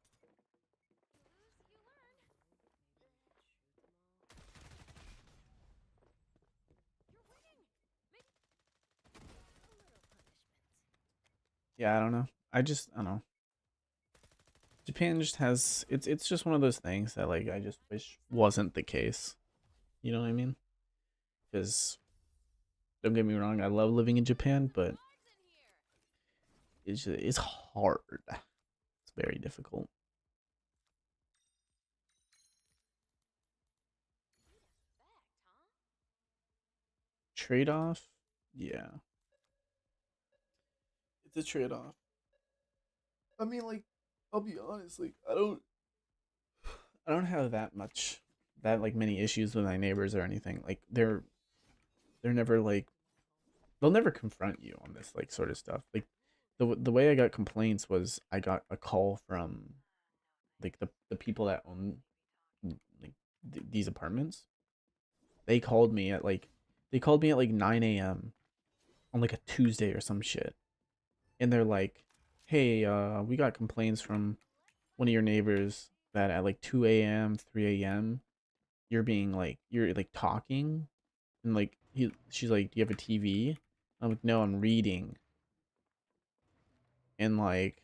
Yeah, I don't know. I don't know. Japan just has it's just one of those things that like I just wish wasn't the case. You know what I mean? Because don't get me wrong, I love living in Japan, but it's hard. It's very difficult. Trade-off? Yeah. It's a trade-off. I mean, like, I'll be honest, like, I don't have that many issues with my neighbors or anything. Like, they're never like, they'll never confront you on this like sort of stuff. Like, the way I got complaints was I got a call from like the people that own like these apartments. They called me at like 9 a.m. on like a Tuesday or some shit, and they're like, "Hey, we got complaints from one of your neighbors that at like 2 a.m., 3 a.m. you're like talking, and like she's like, do you have a TV?" I'm like, "No, I'm reading." And like,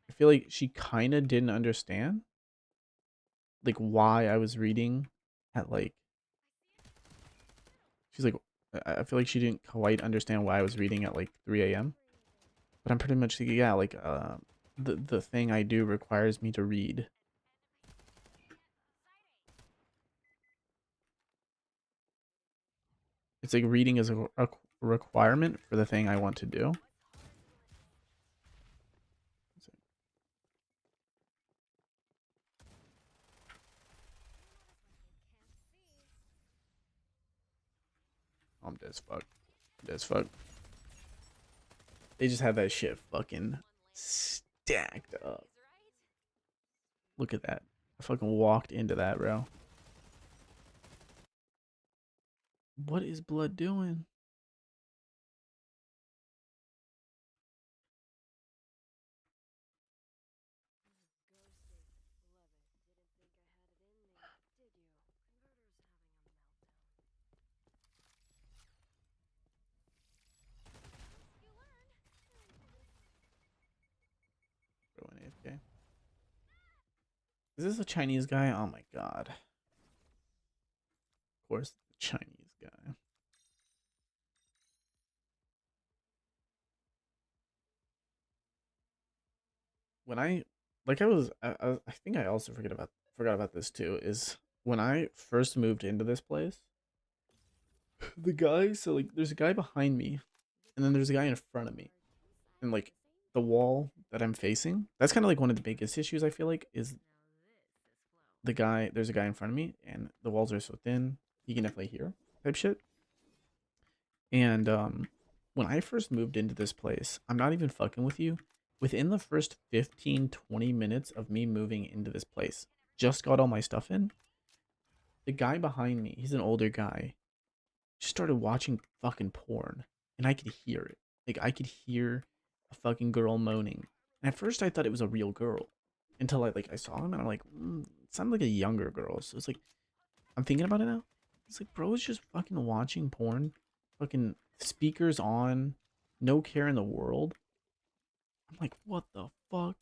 I feel like she kind of didn't understand like why I was reading at like, she's like, I feel like she didn't quite understand why I was reading at like 3 a.m. But I'm pretty much like, yeah, like the thing I do requires me to read. It's like reading is a requirement for the thing I want to do. I'm dead as fuck. Dead as fuck. They just have that shit fucking stacked up. Look at that. I fucking walked into that, bro. What is blood doing? Bro, an AFK. Is this a Chinese guy? Oh my god. Of course, the Chinese guy. When I think I also forgot about this too, is when I first moved into this place, the guy, so like there's a guy behind me and then there's a guy in front of me, and like the wall that I'm facing, that's kind of like one of the biggest issues I feel like is there's a guy in front of me and the walls are so thin he can definitely hear type shit. And when I first moved into this place, I'm not even fucking with you, within the first 15-20 minutes of me moving into this place, just got all my stuff in, the guy behind me, he's an older guy, just started watching fucking porn, and I could hear it. Like, I could hear a fucking girl moaning. And at first I thought it was a real girl, until I saw him and I'm like, it sounded like a younger girl. So it's like, I'm thinking about it now. It's like, bro is just fucking watching porn, fucking speakers on, no care in the world. I'm like, what the fuck?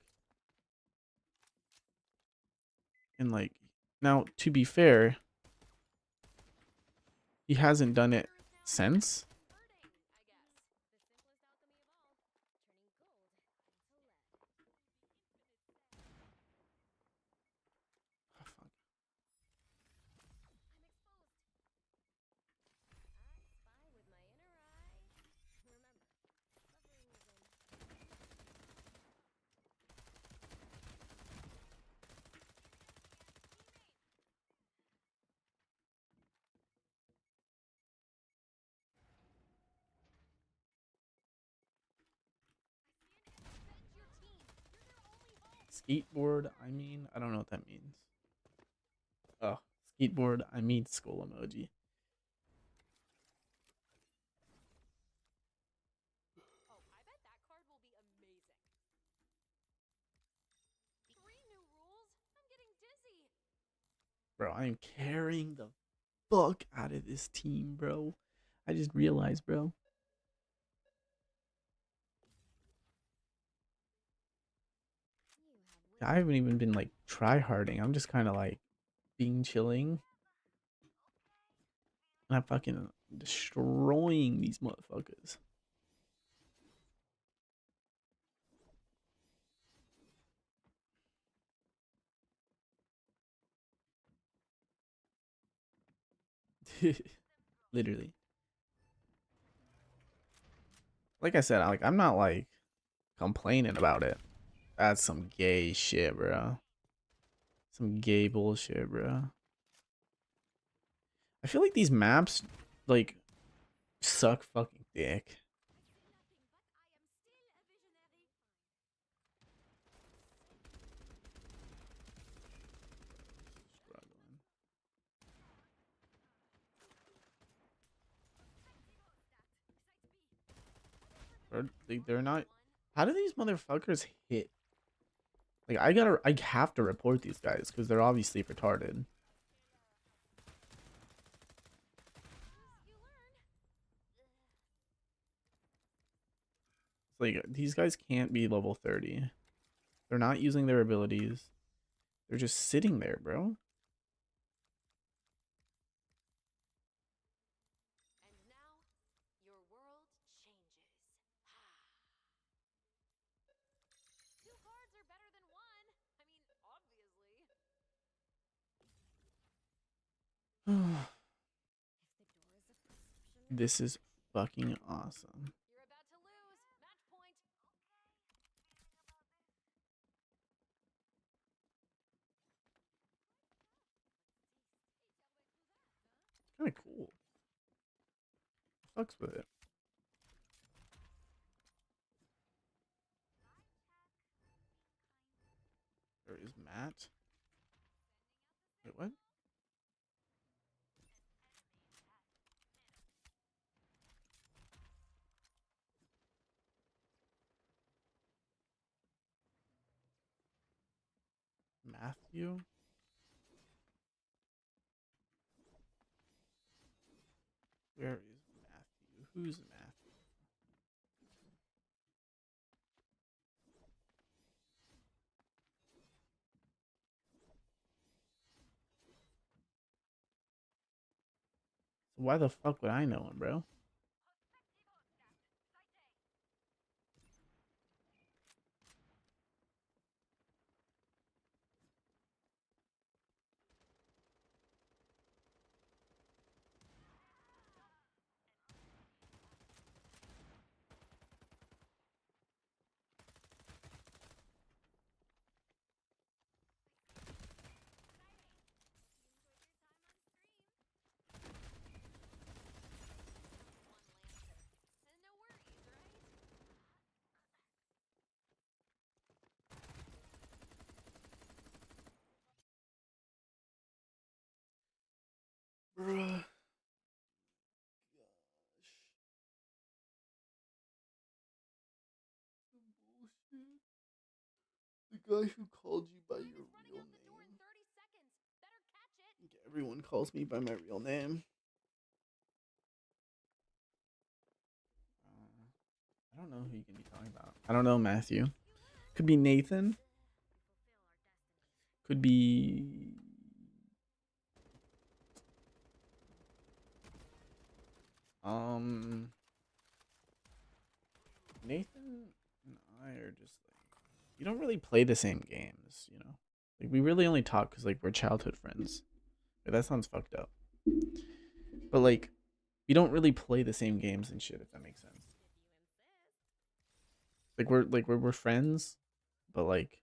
And like, now to be fair, he hasn't done it since. Oh, fuck. Skateboard, I mean, I don't know what that means. Oh, skateboard, I mean skull emoji. Oh, I bet that card will be amazing. 3 new rules? I'm getting dizzy. Bro, I am carrying the fuck out of this team, bro. I just realized, bro. I haven't even been like try harding. I'm just kind of like being chilling. And I'm fucking destroying these motherfuckers. Literally. Like I said, I'm not like complaining about it. That's some gay shit, bro. Some gay bullshit, bro. I feel like these maps like suck fucking dick. Struggling. They're not. How do these motherfuckers hit? Like I have to report these guys because they're obviously retarded. It's like these guys can't be level 30. They're not using their abilities. They're just sitting there, bro. And now, your world changes. 2 cards are better than 1. I mean, obviously. If the door is a perception, This is fucking awesome. you're about to lose. Match point. Kind of cool. Fucks with it. There is Matt. Wait, what? Matthew? Where is Matthew? Who's Matthew? So why the fuck would I know him, bro? And no worries, right? Bruh. Bullshit. The guy who called you by your Time is running real out the door in name. 30 seconds. Better catch it. Every everyone calls me by my real name. I don't know who you can be talking about. I don't know, Matthew. Could be Nathan. Could be. Nathan and I are just like, we don't really play the same games, you know? Like, we really only talk because, like, we're childhood friends. Like, that sounds fucked up. But, like, we don't really play the same games and shit, if that makes sense. We're friends, but, like,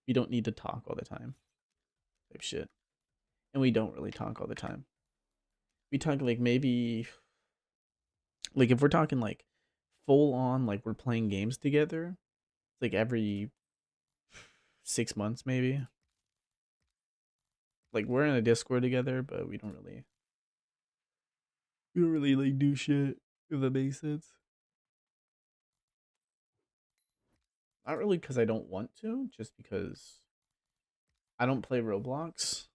we don't need to talk all the time. Type shit. And we don't really talk all the time. We talk, like, maybe. Like, if we're talking, like, full on, like, we're playing games together, it's like every 6 months, maybe. Like, we're in a Discord together, but we don't really like do shit, if that makes sense. Not really because I don't want to, just because I don't play Roblox.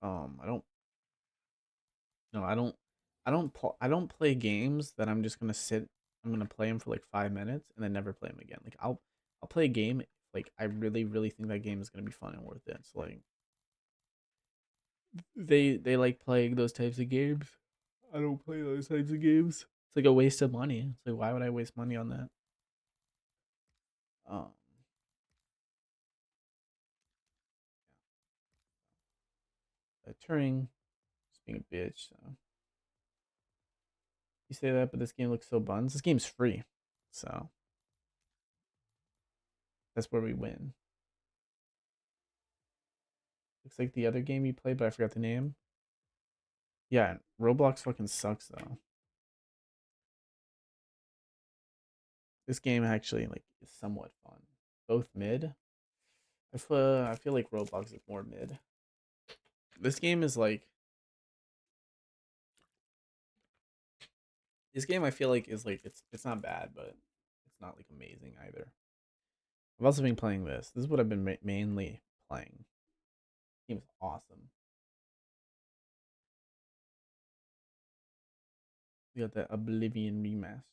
I don't. No, I don't play games that I'm just gonna sit. I'm gonna play them for like 5 minutes and then never play them again. Like I'll play a game if, like, I really think that game is gonna be fun and worth it. So like they like playing those types of games. I don't play those types of games. It's like a waste of money. It's like, why would I waste money on that? Um, Turing just being a bitch. So you say that, but this game looks so buns. This game's free, so that's where we win. Looks like the other game you played, but I forgot the name. Yeah, Roblox fucking sucks though. This game actually like is somewhat fun. Both mid. I feel like Roblox is more mid. This game is like. This game I feel like is like it's not bad, but it's not like amazing either. I've also been playing this. This is what I've been mainly playing. This game is awesome. We got the Oblivion remastered.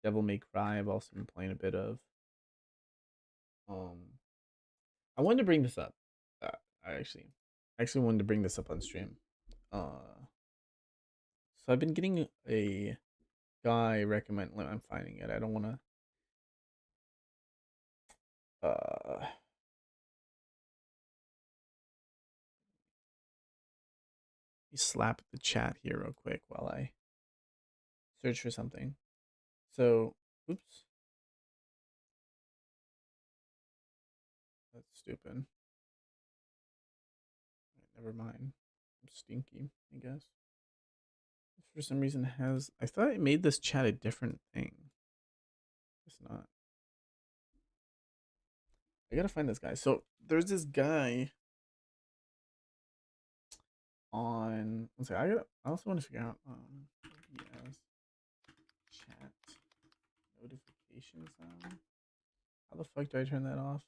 Devil May Cry I've also been playing a bit of. I wanted to bring this up. I actually wanted to bring this up on stream. So I've been getting a guy recommend. I'm finding it. I don't want to. Slap the chat here real quick while I search for something. So, oops. That's stupid. Never mind. I'm stinky, I guess. For some reason has. I thought it made this chat a different thing. It's not. I gotta find this guy. So there's this guy on. Let's see. I also want to figure out. Yes. Chat notification sound. How the fuck do I turn that off?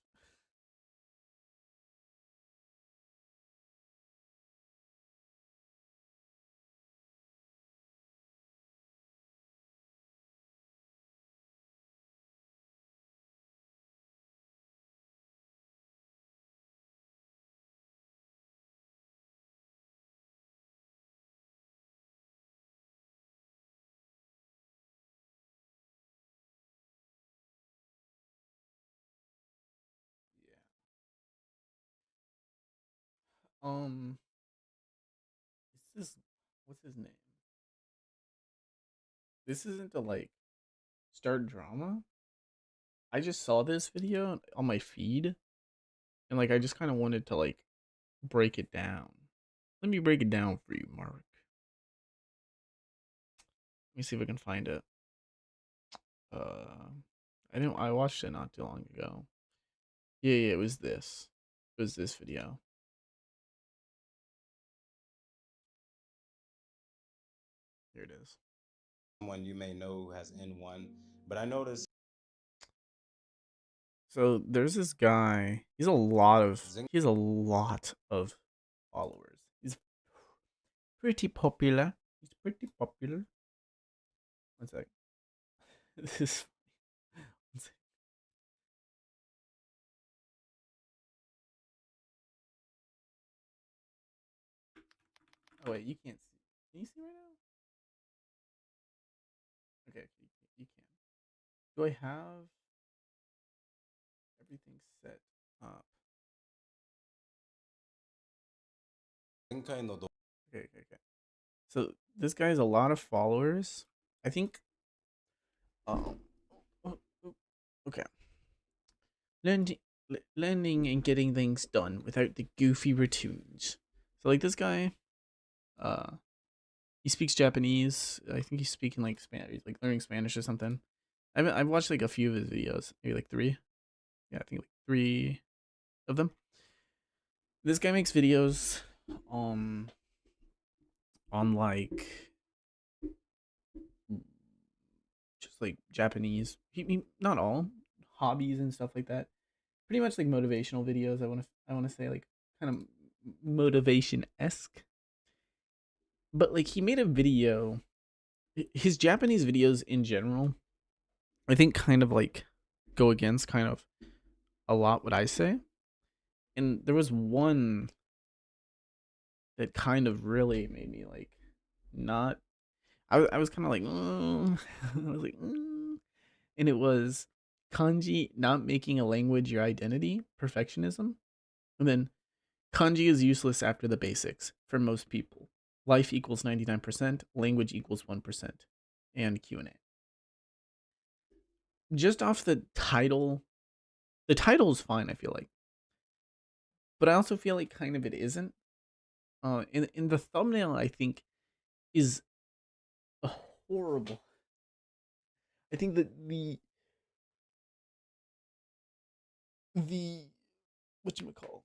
This is what's his name? This isn't to like start drama. I just saw this video on my feed, and like I just kind of wanted to like break it down. Let me break it down for you, Mark. Let me see if I can find it. I watched it not too long ago. Yeah, it was this. It was this video. Here it is. Someone you may know who has N1, but I noticed. So there's this guy. He has a lot of followers. He's pretty popular. He's pretty popular. One sec. This is. One sec. Oh wait, you can't see. Can you see right now? Okay, you can. Do I have everything set up? 前回の動 Okay. So this guy has a lot of followers. I think. Oh, okay. Learning and getting things done without the goofy routines. So like this guy, he speaks Japanese. I think he's speaking like Spanish, like learning Spanish or something. I've watched like a few of his videos, maybe like 3. Yeah, I think like 3 of them. This guy makes videos on like just like Japanese. He not all hobbies and stuff like that. Pretty much like motivational videos. I want to say like kind of motivation-esque. But like he made a video, his Japanese videos in general, I think kind of like go against kind of a lot what I say. And there was one that kind of really made me like not I was kind of like I was like and it was kanji not making a language your identity, perfectionism. And then kanji is useless after the basics for most people. Life equals 99%, language equals 1%, and Q&A. Just off the title is fine, I feel like. But I also feel like kind of it isn't. In the thumbnail, I think, is a horrible. I think that the whatchamacall,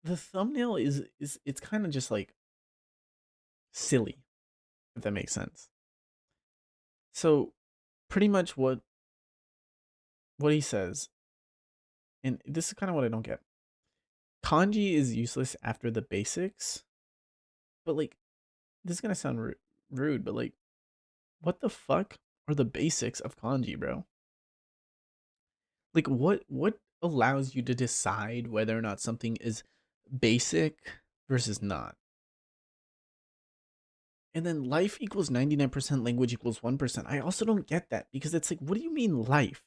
the thumbnail is it's kind of just like silly, if that makes sense. So pretty much what he says, and this is kind of what I don't get. Kanji is useless after the basics, but like this is gonna sound rude, but like what the fuck are the basics of kanji, bro? Like what allows you to decide whether or not something is basic versus not? And then life equals 99%, language equals 1%. I also don't get that, because it's like, what do you mean life?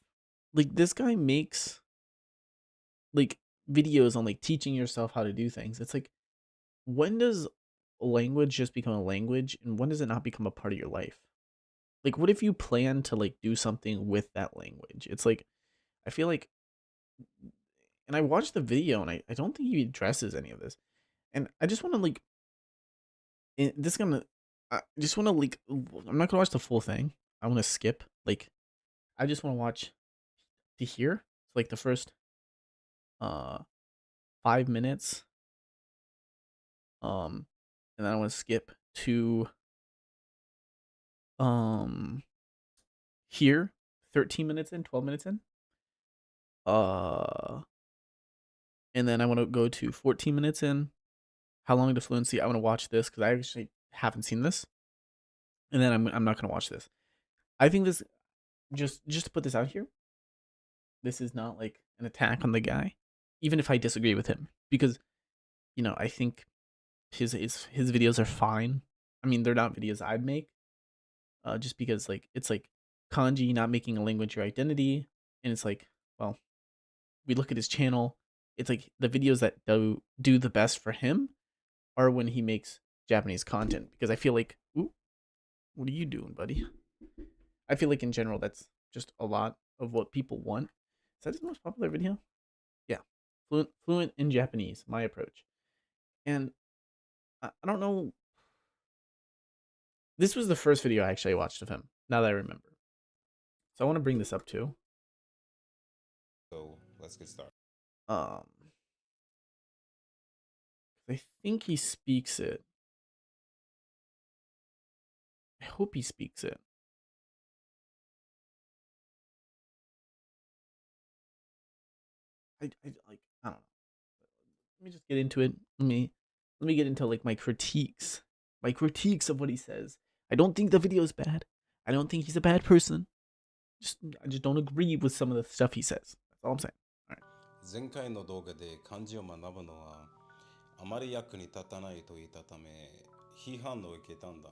Like this guy makes like videos on like teaching yourself how to do things. It's like, when does language just become a language, and when does it not become a part of your life? Like what if you plan to like do something with that language? It's like, I feel like, and I watched the video and I don't think he addresses any of this. And I just want to like, this is gonna, I just want to like, I'm not gonna watch the full thing. I want to skip. Like, I just want to watch to here. It's like the first 5 minutes. And then I want to skip to here, 13 minutes in, 12 minutes in. And then I want to go to 14 minutes in. How long to fluency? I want to watch this because I actually haven't seen this. And then I'm not gonna watch this. I think this, just to put this out here, this is not like an attack on the guy, even if I disagree with him, because I think his videos are fine. I mean, they're not videos I'd make, just because like it's like kanji not making a language your identity, and it's like, well, we look at his channel, it's like the videos that do the best for him are when he makes Japanese content, because I feel like, ooh, what are you doing, buddy? I feel like in general that's just a lot of what people want. Is that his most popular video? Yeah, fluent in Japanese, my approach. And I don't know. This was the first video I actually watched of him, now that I remember. So I want to bring this up too. So let's get started. I think he speaks it. I hope he speaks it. I don't know. me just get into it. Let me get into like my critiques. My critiques of what he says. I don't think the video is bad. I don't think he's a bad person. I just don't agree with some of the stuff he says. That's all I'm saying. 前回の動画で漢字を学ぶのはあまり役に立たないと言ったため批判を受けたんだ。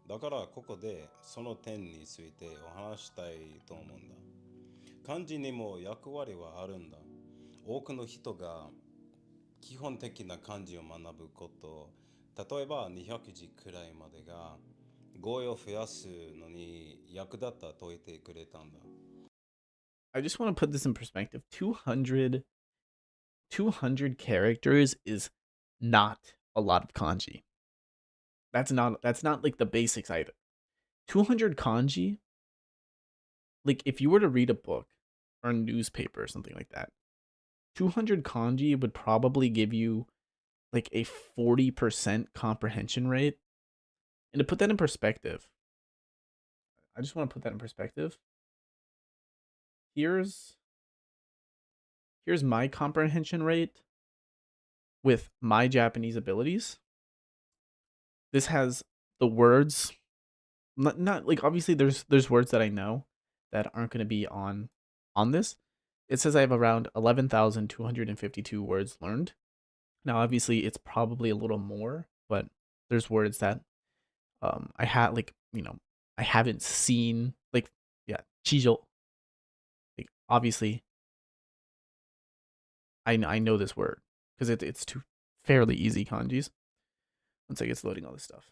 だからここでその点についてお話したいと思うんだ。漢字にも役割はあるんだ。多くの人が基本的な漢字を学ぶこと、例えば200字くらいまでが語彙を増やすのに役立ったと言ってくれたんだ。I just want to put this in perspective. 200 characters is not a lot of kanji. That's not like the basics either. 200 kanji, like if you were to read a book or a newspaper or something like that, 200 kanji would probably give you like a 40% comprehension rate. And to put that in perspective, I just want to put that in perspective. Here's my comprehension rate with my Japanese abilities. This has the words, not like obviously there's words that I know that aren't going to be on this. It says I have around 11,252 words learned. Now obviously it's probably a little more, but there's words that I had like, you know, I haven't seen, like, yeah, chijo. Like obviously I know this word because it's two fairly easy kanjis. Once I get loading all this stuff.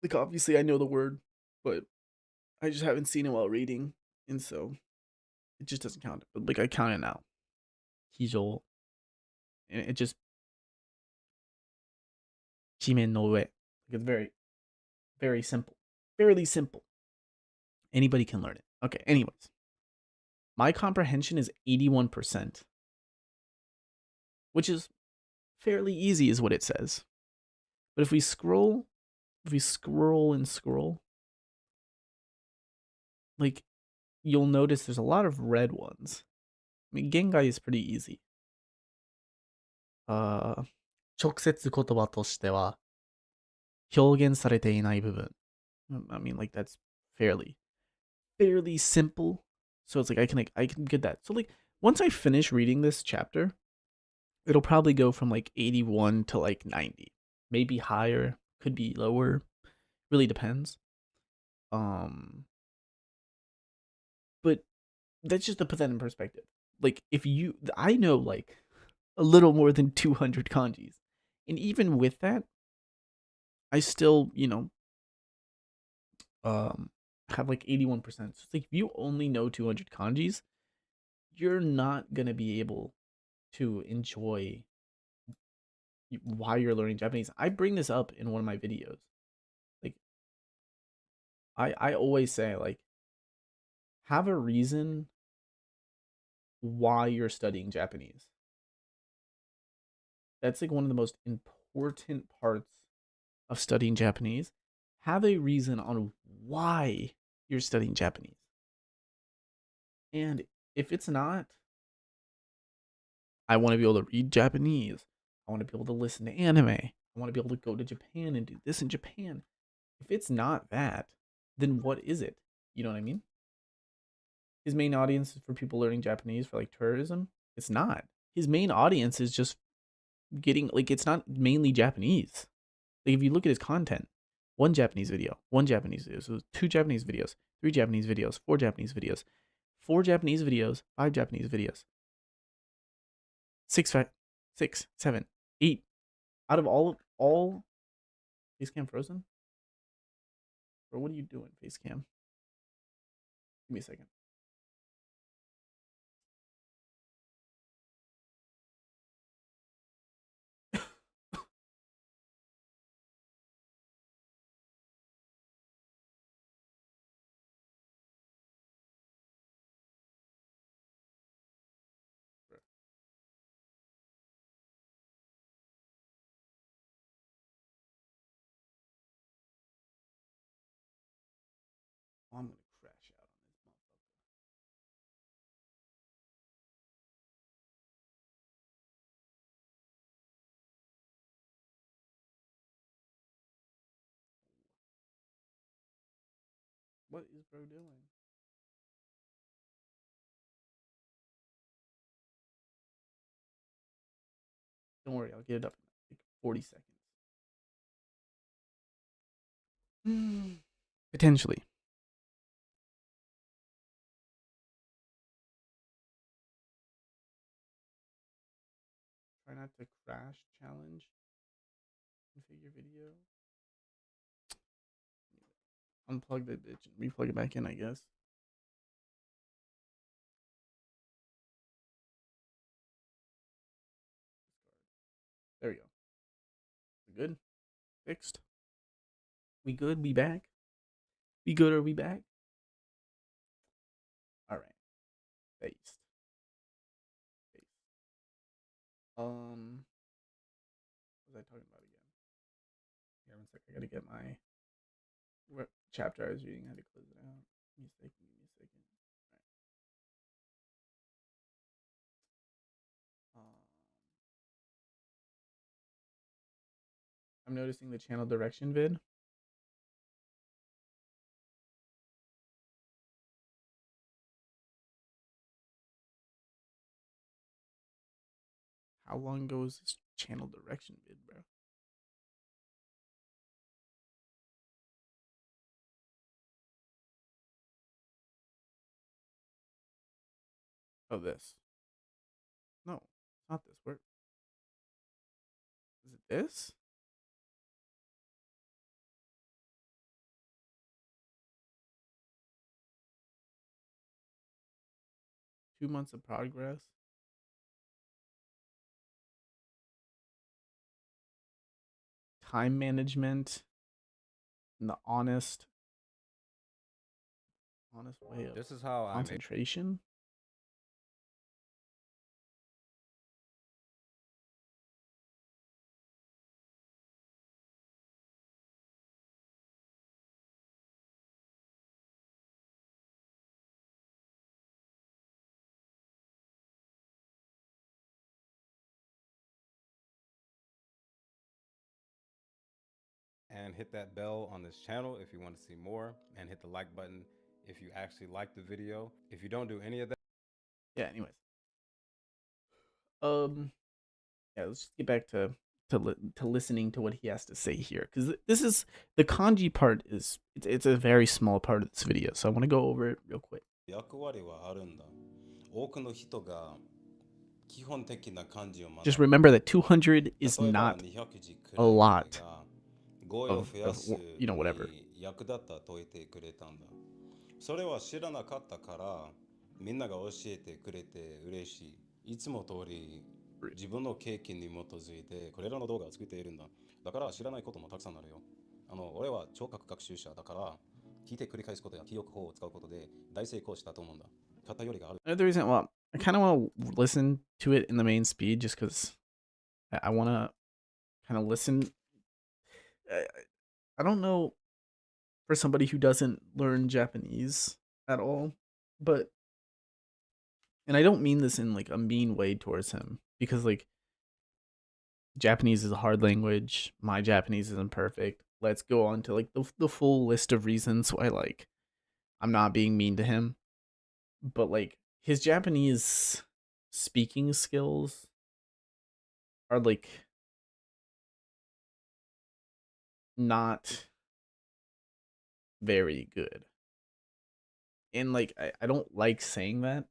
Like obviously I know the word, but I just haven't seen it while reading, and so it just doesn't count. But like I count it now. Hijo. And it just Chimen no ue. Like it's very, very simple. Fairly simple. Anybody can learn it. Okay, anyways. My comprehension is 81%. Which is fairly easy is what it says. But if we scroll and scroll, like you'll notice there's a lot of red ones. I mean, Gengai is pretty easy. 直接言葉としては表現されていない部分. I mean, like that's fairly simple. So it's like I can get that. So like once I finish reading this chapter, it'll probably go from like 81 to like 90. Maybe higher, could be lower. Really depends. But that's just to put that in perspective. Like I know like a little more than 200 kanjis. And even with that, I still, you know, have like 81%. So it's like if you only know 200 kanjis, you're not going to be able to enjoy why you're learning Japanese. I bring this up in one of my videos. Like I always say like have a reason why you're studying Japanese. That's like one of the most important parts of studying Japanese. Have a reason on why you're studying Japanese. And if it's not, I want to be able to read Japanese. I want to be able to listen to anime. I want to be able to go to Japan and do this in Japan. If it's not that, then what is it? You know what I mean? His main audience is for people learning Japanese for like tourism. It's not. His main audience is just getting like it's not mainly Japanese. Like if you look at his content, one Japanese video, so 2 Japanese videos, 3 Japanese videos, 4 Japanese videos, 4 Japanese videos, 5 Japanese videos, 6, 7, 8. Out of all Facecam frozen? Bro, what are you doing, Facecam? Give me a second. I'm gonna crash out on this motherfucker. What is bro doing? Don't worry, I'll get it up in like 40 seconds. Potentially. Try not to crash challenge. Configure video. Unplug the bitch and replug it back in, I guess. There we go. We good? Fixed. We good? We back? We good? Are we back? All right. Based. What was I talking about again? Yeah, 1 sec. I gotta get my chapter I was reading. I had to close it out. Give me a second. I'm noticing the channel direction vid. How long ago was this channel direction vid, bro? Oh, this. No, it's not this. Where? Is it this? Two months of progress. Time management. And the honest way of This is how I made concentration. and hit that bell on this channel if you want to see more, and hit the like button if you actually like the video. If you don't do any of that, Yeah, anyways. Yeah, let's just get back to listening to what he has to say here, because this is the kanji part. It's a very small part of this video, so I want to go over it real quick. 役割はあるんだ。多くの人が基本的な漢字を学ぶ。 Just remember that 200 is 例えば not 200字く a らい lot が語彙を増やす you know, whatever. に役立ったと言ってくれたんだ。それは知らなかったからみんなが教えてくれて嬉しい。いつも通り自分の経験に基づいてこれらの動画を作っているんだ。だから知らないこともたくさんあるよ。俺は聴覚学習者だから聞いて繰り返すことや記憶法を使うことで大成功したと思うんだ。偏りがある。 Another reason, well, I kind of want to listen to it in the main speed just because I want to kind of listen. I don't know for somebody who doesn't learn Japanese at all, but, and I don't mean this in like a mean way towards him, because like Japanese is a hard language. My Japanese isn't perfect. Let's go on to like the full list of reasons why like I'm not being mean to him. But like his Japanese speaking skills are like not very good. And like I don't like saying that,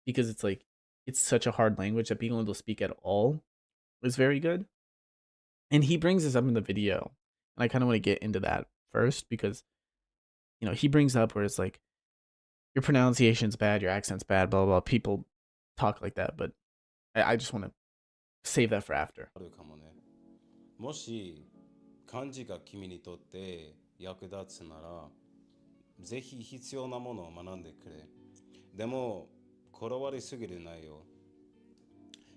because it's like it's such a hard language that being able to speak at all is very good. And he brings this up in the video, and I kind of want to get into that first, because you know, he brings up where it's like your pronunciation's bad, your accent's bad, blah blah blah. People talk like that, but I just want to save that for after. あるかもね。もし漢字が君にとって役立つなら、ぜひ必要なものを学んでくれ。でも、こだわりすぎるないよ。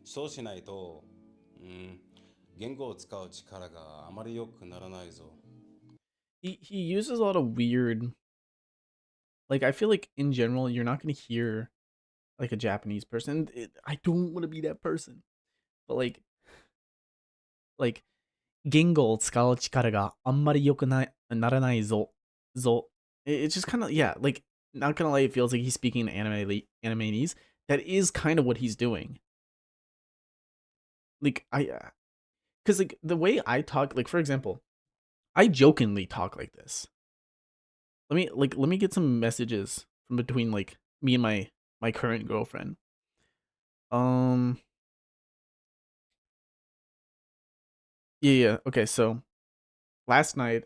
そうしないと、言語を使う力があまり良くならないぞ。He uses a lot of weird, like I feel like in general you're not gonna hear like a Japanese person. I don't want to be that person, but like 言語を使う力があんまり良くならないぞ It's just kind of, yeah, like, not gonna lie, it feels like he's speaking in Animanese. That is kind of what he's doing. Like, because like the way I talk, like for example, I jokingly talk like this. Let me get some messages from between like me and my current girlfriend. Yeah. Okay, so last night,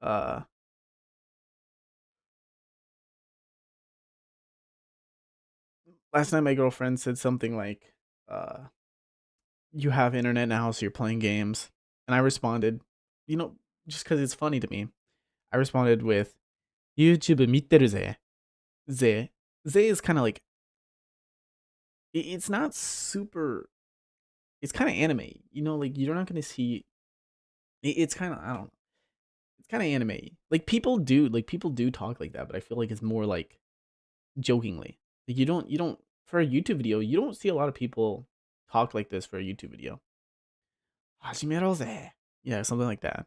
uh, my girlfriend said something like, "You have internet now, so you're playing games," and I responded, you know, just because it's funny to me. I responded with, "YouTube 見ってるぜ." Ze. Ze is kind of like it's not super. It's kind of anime, you know. Like you're not gonna see. It's kind of, I don't know. It's kind of anime. Like people do talk like that, but I feel like it's more like jokingly. Like you don't for a YouTube video, you don't see a lot of people talk like this for a YouTube video. Hajimero ze. Yeah, something like that.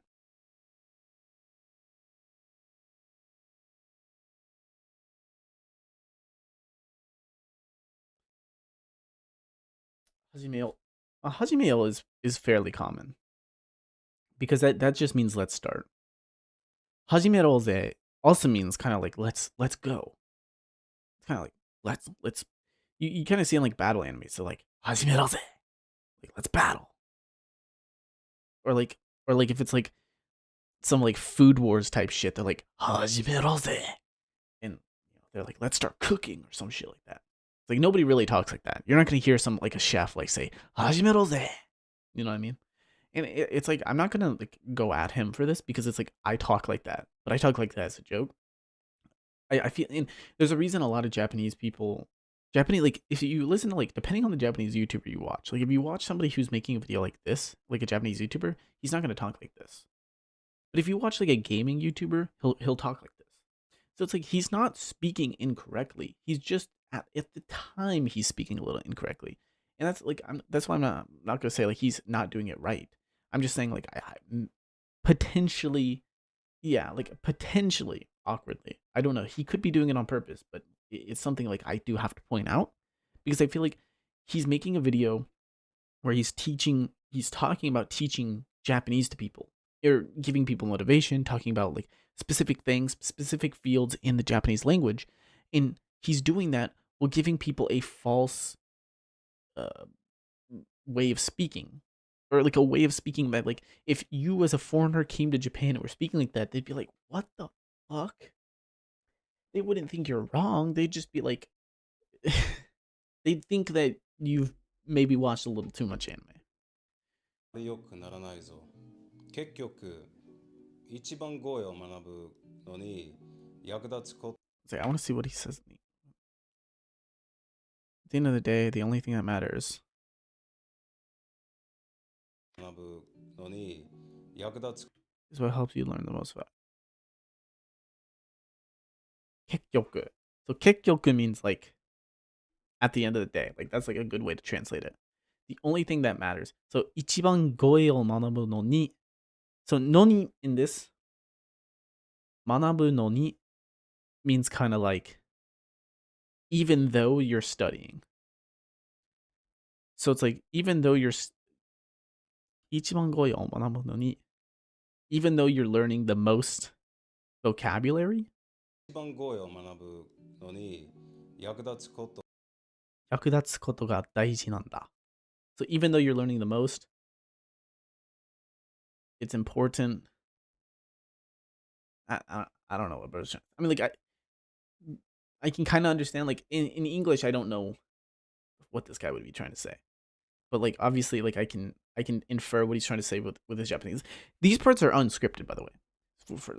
Hajimeo. Hajimeo is fairly common because that just means let's start. Hajimero ze also means kind of like let's go. It's kind of like let's you kind of see in like battle anime, so like Hajimero ze, like let's battle. Or like if it's like some like food wars type shit, they're like Hajimero ze, and they're like let's start cooking or some shit like that. It's like nobody really talks like that. You're not gonna hear some like a chef like say Hajimero ze, you know what I mean? And it's like I'm not gonna like go at him for this because it's like I talk like that, but I talk like that as a joke. I feel, and there's a reason a lot of Japanese people, like if you listen to like depending on the Japanese YouTuber you watch, like if you watch somebody who's making a video like this, like a Japanese YouTuber, he's not gonna talk like this. But if you watch like a gaming YouTuber, he'll talk like this. So it's like he's not speaking incorrectly. He's just at the time he's speaking a little incorrectly, and that's like that's why I'm not gonna say like he's not doing it right. I'm just saying like I potentially, yeah, like potentially awkwardly. I don't know. He could be doing it on purpose, but it's something like I do have to point out because I feel like he's making a video where he's talking about teaching Japanese to people or giving people motivation, talking about like specific things, specific fields in the Japanese language. And he's doing that while giving people a false way of speaking, or like a way of speaking that like if you as a foreigner came to Japan and were speaking like that, they'd be like, what the fuck? They wouldn't think you're wrong. They'd just be like, they'd think that you've maybe watched a little too much anime. 良くならないぞ。結局、一番語彙を学ぶのに役立つこと。 It's like, I want to see what he says. At the end of the day, the only thing that matters. 学ぶのに役立つ is what helps you learn the most about. Kekkyoku. So kekkyoku means like at the end of the day. Like that's like a good way to translate it. The only thing that matters. So ichiban goe o manabu no ni. So noni in this manabu no ni means kind of like even though you're studying. So it's like even though you're ichiban goe o manabu no ni, even though you're learning the most vocabulary. 一番語彙を学ぶのに役立つこと。役立つことが大事なんだ. So even though you're learning the most, it's important. I don't know what bro's trying. I mean, like I can kind of understand. Like in English, I don't know what this guy would be trying to say, but like obviously, like I can infer what he's trying to say with his Japanese. These parts are unscripted, by the way.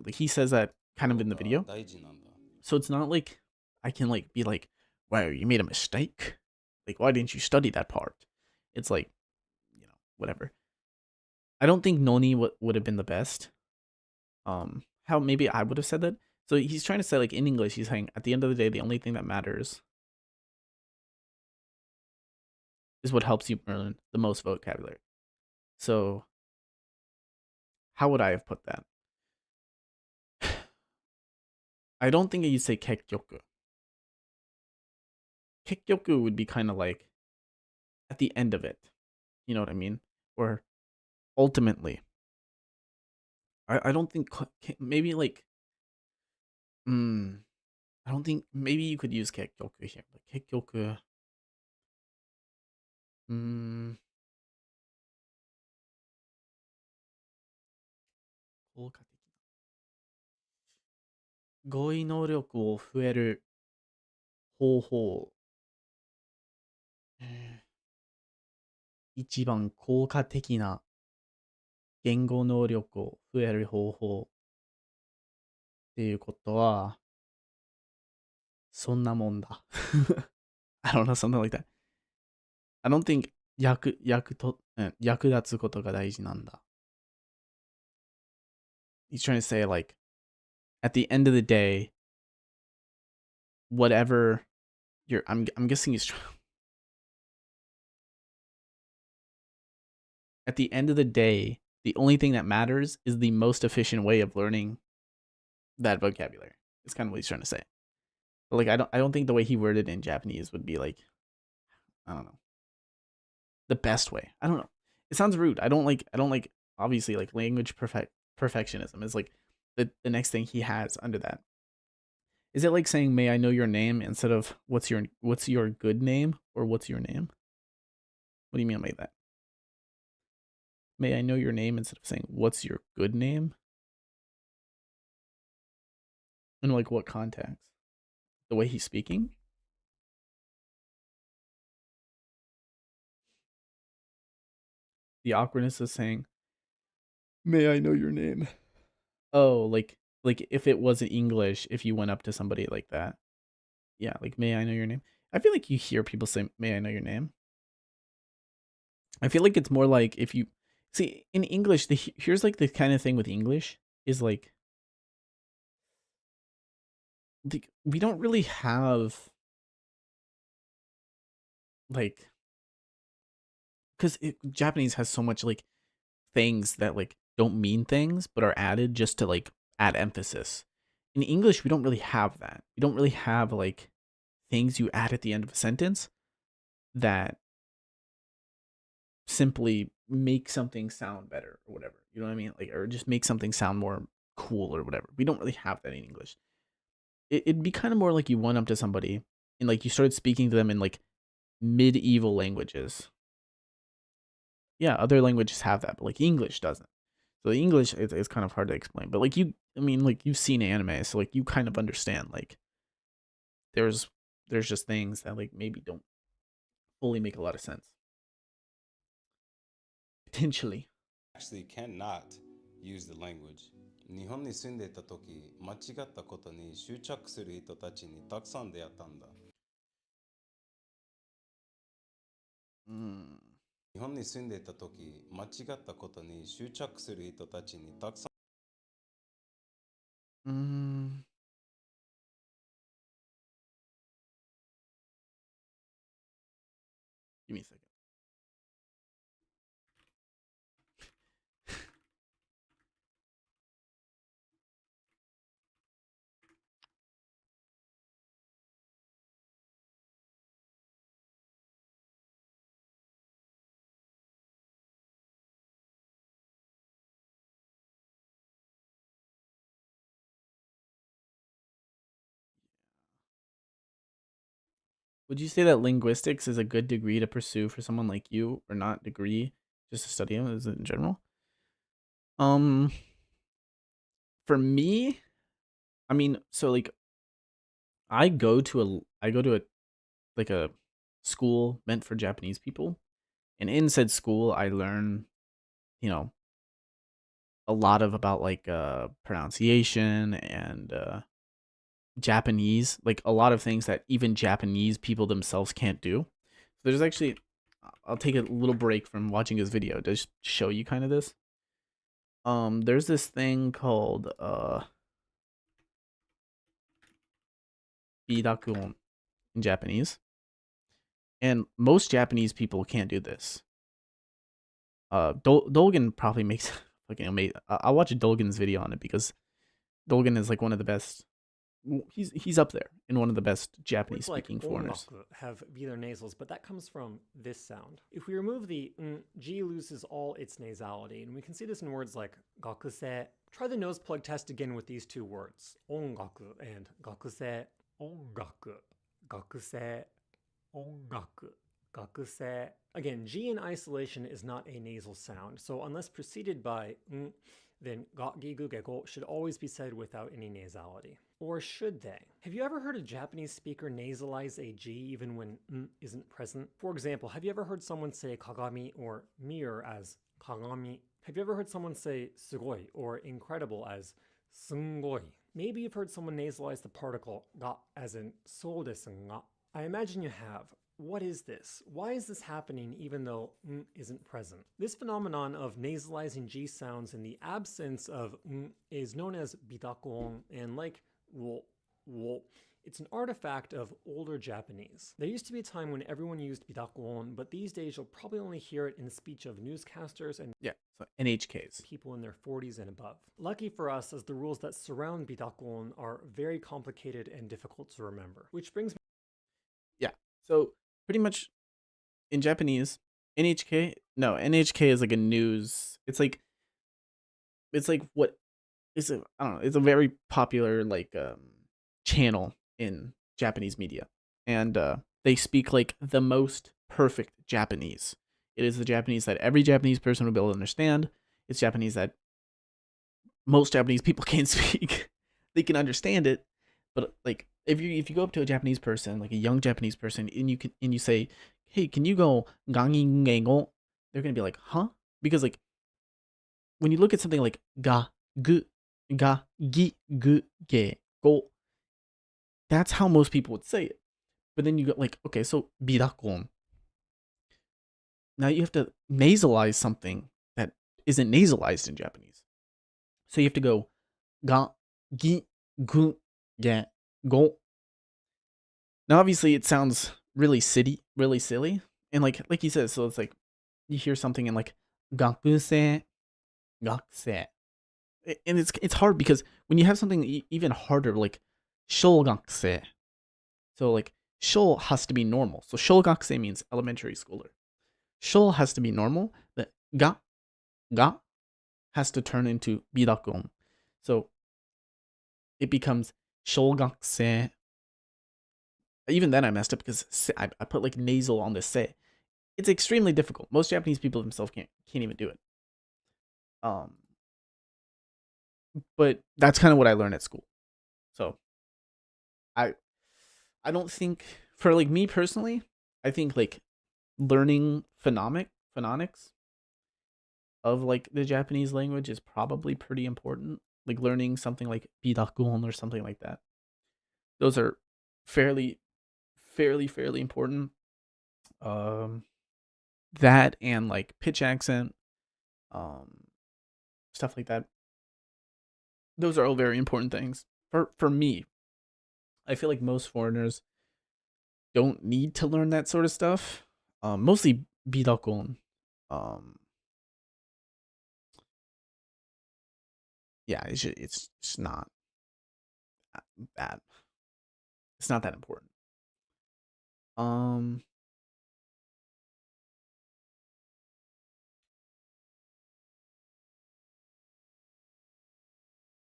Like he says that kind of in the video, so it's not like I can like be like, wow, you made a mistake. Like why didn't you study that part? It's like, you know, whatever. I don't think noni would have been the best. How maybe I would have said that. So he's trying to say like in English, he's saying at the end of the day, the only thing that matters is what helps you learn the most vocabulary. So how would I have put that? I don't think you'd say kekyoku. Kekyoku would be kind of like at the end of it. You know what I mean? Or ultimately. I don't think maybe like I don't think maybe you could use kekyoku here, but kekyoku うーん効果的語彙能力を増える方法、一番効果的な言語能力を増える方法っていうことは、そんなもんだ。I don't know, something like that. I don't think 役立つことが大事なんだ。He's trying to say like, at the end of the day, whatever I'm guessing he's trying. At the end of the day, the only thing that matters is the most efficient way of learning that vocabulary. It's kind of what he's trying to say. But like I don't think the way he worded it in Japanese would be like, I don't know, the best way. I don't know. It sounds rude. I don't like obviously like language perfectionism is like the next thing he has under that. Is it like saying may I know your name instead of what's your good name or what's your name? What do you mean by that? May I know your name instead of saying what's your good name? In like what context? The way he's speaking? The awkwardness of saying, may I know your name? Oh, like if it wasn't English, if you went up to somebody like that. Yeah, like may I know your name? I feel like you hear people say, may I know your name? I feel like it's more like if you see in English, here's like the kind of thing with English is like we don't really have like because Japanese has so much like things that like don't mean things but are added just to like add emphasis. In English, we don't really have that. We don't really have like things you add at the end of a sentence that simply make something sound better or whatever. You know what I mean? Like, or just make something sound more cool or whatever. We don't really have that in English. It'd be kind of more like you went up to somebody and like you started speaking to them in like medieval languages. Yeah, other languages have that, but like English doesn't. So the English it's kind of hard to explain. But like like you've seen anime, so like you kind of understand like there's just things that like maybe don't fully make a lot of sense. Potentially. Actually cannot use the language. 日本に住んでいた時、間違ったことに執着する人たちにたくさん出会ったんだ。日本に住んでいた時、間違ったことに執着する人たちにたくさん。Give me a second. Would you say that linguistics is a good degree to pursue for someone like you, or not degree, just to study them as in general? For me, I mean, so like I go to a like a school meant for Japanese people, and in said school I learn, you know, a lot of about like pronunciation and Japanese, like a lot of things that even Japanese people themselves can't do. So there's actually, I'll take a little break from watching this video to just show you kind of this. There's this thing called bidakuon in Japanese, and most Japanese people can't do this. Dolgen probably makes fucking amazing. I'll watch Dolgen's video on it because Dolgen is like one of the best he's up there in one of the best Japanese Words like speaking foreigners. ongaku have velar nasals, but that comes from this sound. If we remove the G loses all its nasality, and we can see this in words like gakusei. Try the nose plug test again with these two words, ongaku and gakusei. Ongaku, gakusei, ongaku, gakusei. Again, G in isolation is not a nasal sound, so unless preceded by then gakgigu geko should always be said without any nasality. Or should they? Have you ever heard a Japanese speaker nasalize a G even when isn't present? For example, have you ever heard someone say kagami or mirror as kagami? Have you ever heard someone say sugoi or incredible as sungoi? Maybe you've heard someone nasalize the particle ga as in so desu ga. I imagine you have. What is this? Why is this happening even though isn't present? This phenomenon of nasalizing G sounds in the absence of is known as bidakuon, and like wo, it's an artifact of older Japanese. There used to be a time when everyone used bidakuon, but these days you'll probably only hear it in the speech of newscasters and Yeah, so NHKs. people in their 40s and above. Lucky for us, as the rules that surround bidakuon are very complicated and difficult to remember. Which brings me Yeah, so pretty much in Japanese, NHK is like a news. It's like what is it? I don't know. It's a very popular like channel in Japanese media, and they speak like the most perfect Japanese. It is the Japanese that every Japanese person will be able to understand. It's Japanese that most Japanese people can't speak. They can understand it, but like if you go up to a Japanese person, like a young Japanese person, and you say, "Hey, can you go gangingengo?" They're gonna be like, "Huh?" Because like when you look at something like ga gu ga gi gu ge go, that's how most people would say it. But then you go like, okay, so birakon. Now you have to nasalize something that isn't nasalized in Japanese. So you have to go ga gi gu ge go. Now obviously it sounds really silly, and like he says, so it's like you hear something in like gakuse, gakuse, and it's hard because when you have something even harder like shogakuse, so like sho has to be normal. So shogakuse means elementary schooler. Sho has to be normal. The ga has to turn into birakon. So it becomes shogakuse. Even then I messed up because I put like nasal on the se. It's extremely difficult. Most Japanese people themselves can't even do it. But that's kind of what I learned at school. So I don't think, for like me personally, I think like learning phonics of like the Japanese language is probably pretty important. Like learning something like birakon or something like that. Those are fairly important. That and like pitch accent, stuff like that. Those are all very important things. For me, I feel like most foreigners don't need to learn that sort of stuff. Mostly birakon. Yeah, it's not that. It's not that important.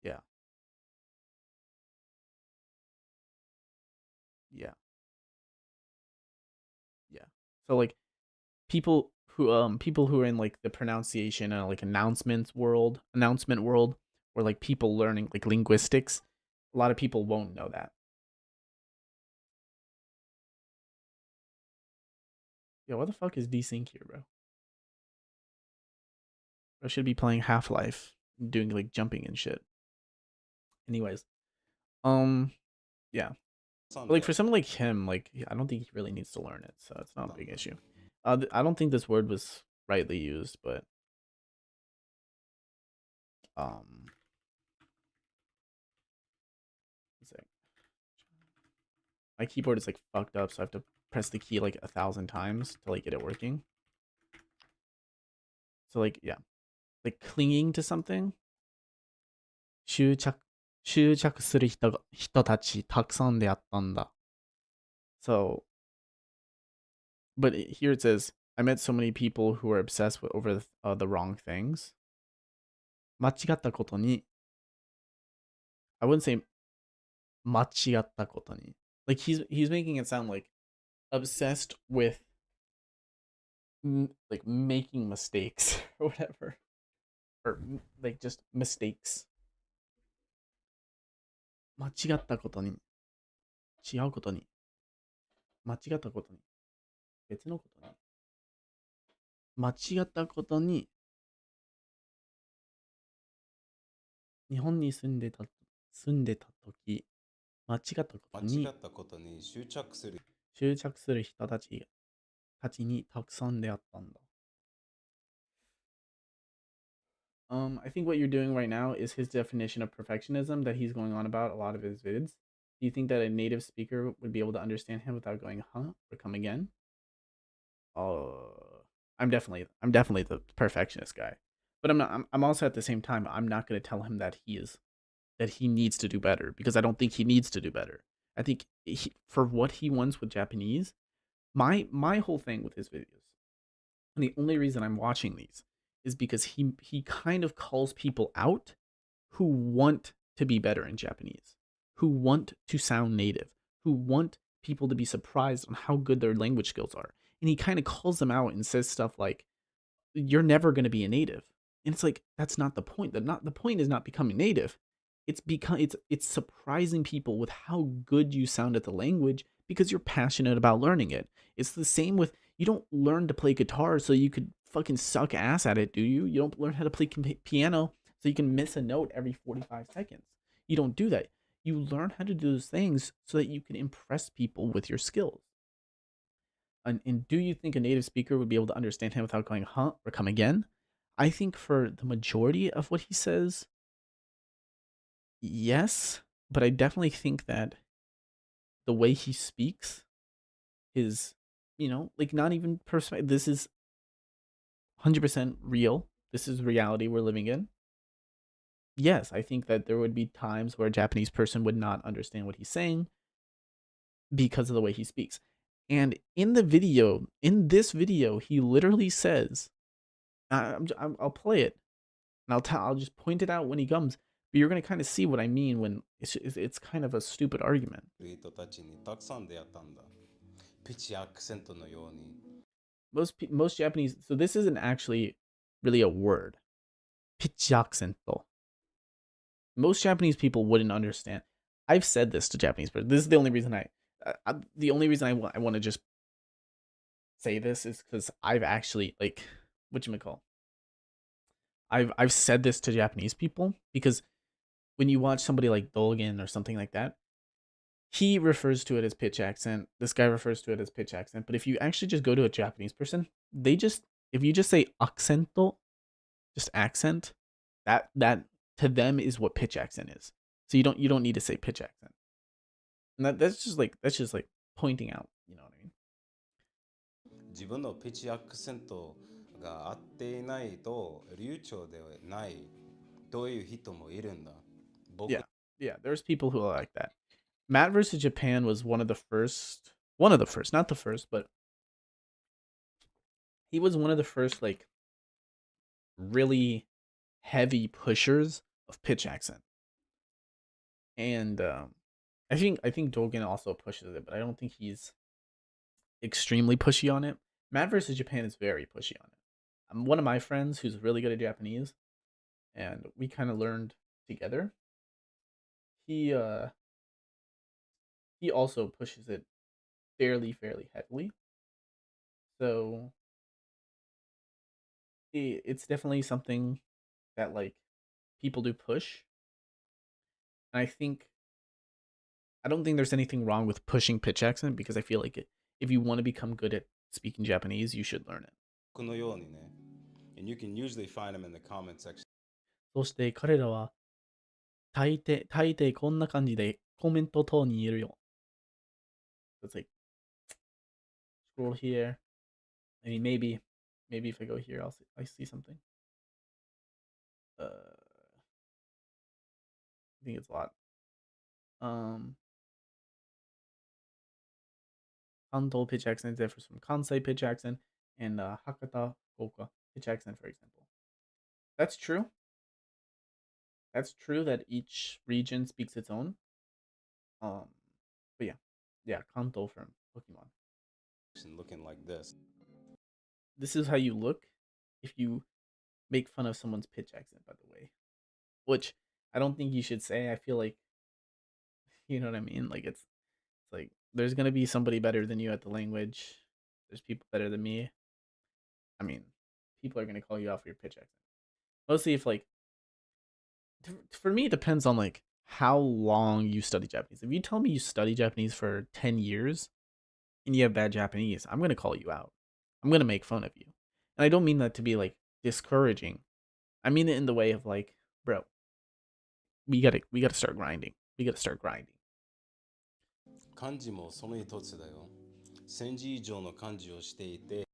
Yeah. Yeah. Yeah. So like people who are in like the pronunciation and like announcement world, or like people learning like linguistics, a lot of people won't know that. Yo, what the fuck is desync here, bro? I should be playing Half-Life, doing like jumping and shit. Anyways, yeah. But, like for someone like him, like I don't think he really needs to learn it, so it's not a big issue. I don't think this word was rightly used, but my keyboard is like fucked up, so I have to press the key like 1,000 times to like get it working. So like yeah, like clinging to something. 執着する人たちたくさんであったんだ。So, but here it says, I met so many people who were obsessed with over the wrong things. 間違ったことに I wouldn't say 間違ったことに like he's making it sound like obsessed with like making mistakes or whatever, or like just mistakes. 間違ったことに違うことに間違ったことに別のことに間違ったことに日本に住んでた時間違ったことに間違ったことに執着する人たちにたくさん出会ったんだ。I think what you're doing right now is his definition of perfectionism that he's going on about a lot of his vids. Do you think that a native speaker would be able to understand him without going, huh, or come again? I'm definitely the perfectionist guy. But I'm also at the same time, I'm not going to tell him that he needs to do better, because I don't think he needs to do better. I think for what he wants with Japanese, my whole thing with his videos, and the only reason I'm watching these is because he kind of calls people out who want to be better in Japanese, who want to sound native, who want people to be surprised on how good their language skills are. And he kind of calls them out and says stuff like, you're never going to be a native. And it's like, that's not the point. The point is not becoming native. It's surprising people with how good you sound at the language because you're passionate about learning it. It's the same with, you don't learn to play guitar so you could fucking suck ass at it, do you? You don't learn how to play piano so you can miss a note every 45 seconds. You don't do that. You learn how to do those things so that you can impress people with your skills. And do you think a native speaker would be able to understand him without going, huh, or come again? I think for the majority of what he says, yes, but I definitely think that the way he speaks is, like not even perspective. This is 100% real. This is reality we're living in. Yes, I think that there would be times where a Japanese person would not understand what he's saying because of the way he speaks. And in this video, he literally says, I'll play it, and I'll just point it out when he comes. But you're gonna kind of see what I mean when it's kind of a stupid argument. 人たちにたくさん出会ったんだ。ピチアクセントのように。Most Japanese, so this isn't actually really a word. Pitch accent. Most Japanese people wouldn't understand. I've said this to Japanese people. This is the only reason I want to just say this is because I've actually, like, whatchamacall, I've said this to Japanese people, because when you watch somebody like Dolgan or something like that, he refers to it as pitch accent. This guy refers to it as pitch accent. But if you actually just go to a Japanese person, if you just say accento, just accent, that to them is what pitch accent is. So you don't need to say pitch accent. And that's just like pointing out, you know what I mean? 自分のピチアクセントが合っていないと流暢ではないという人もいるんだ。Yeah, there's people who are like that. Matt vs. Japan was one of the first, not the first, but he was one of the first, like, really heavy pushers of pitch accent. And I think Dogen also pushes it, but I don't think he's extremely pushy on it. Matt vs. Japan is very pushy on it. One of my friends who's really good at Japanese, and we kind of learned together. He also pushes it fairly heavily. So it's definitely something that, like, people do push. And I don't think there's anything wrong with pushing pitch accent, because I feel like if you want to become good at speaking Japanese, you should learn it. このようにね。And you can usually find them in the comment section. そして彼らは大抵こんな感じでコメント等にいるよ。It's like, scroll here. I mean, maybe if I go here, I see something. I think it's a lot. Kanto pitch accent differs from Kansai pitch accent and Hakata Goka pitch accent, for example. That's true. That's true that each region speaks its own. But yeah, Kanto from Pokemon. looking like this. This is how you look if you make fun of someone's pitch accent, by the way. Which I don't think you should say. I feel like, you know what I mean? Like it's like there's gonna be somebody better than you at the language. There's people better than me. I mean, people are gonna call you out for your pitch accent. Mostly if like, for me, it depends on like how long you study Japanese. If you tell me you study Japanese for 10 years and you have bad Japanese, I'm gonna call you out. I'm gonna make fun of you. And I don't mean that to be like discouraging. I mean it in the way of like, bro, we gotta start grinding. We gotta start grinding. 漢字もその一つだよ。1000字以上の漢字をしていて、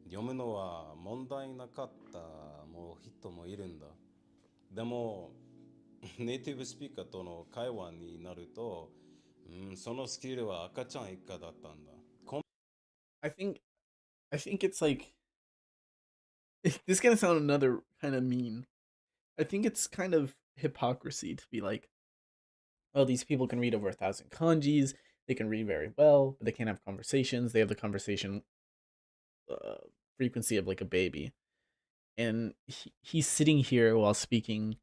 読むのは問題なかったもう人もいるんだ。でも、ネイティブスピーカーとの会話になると、そのスキルは赤ちゃん一家だったんだ。I think it's like this is gonna sound another kind of mean. I think it's kind of hypocrisy to be like, oh, these people can read over 1,000 kanjis, they can read very well, but they can't have conversations. They have the conversation frequency of like a baby, and he's sitting here while speaking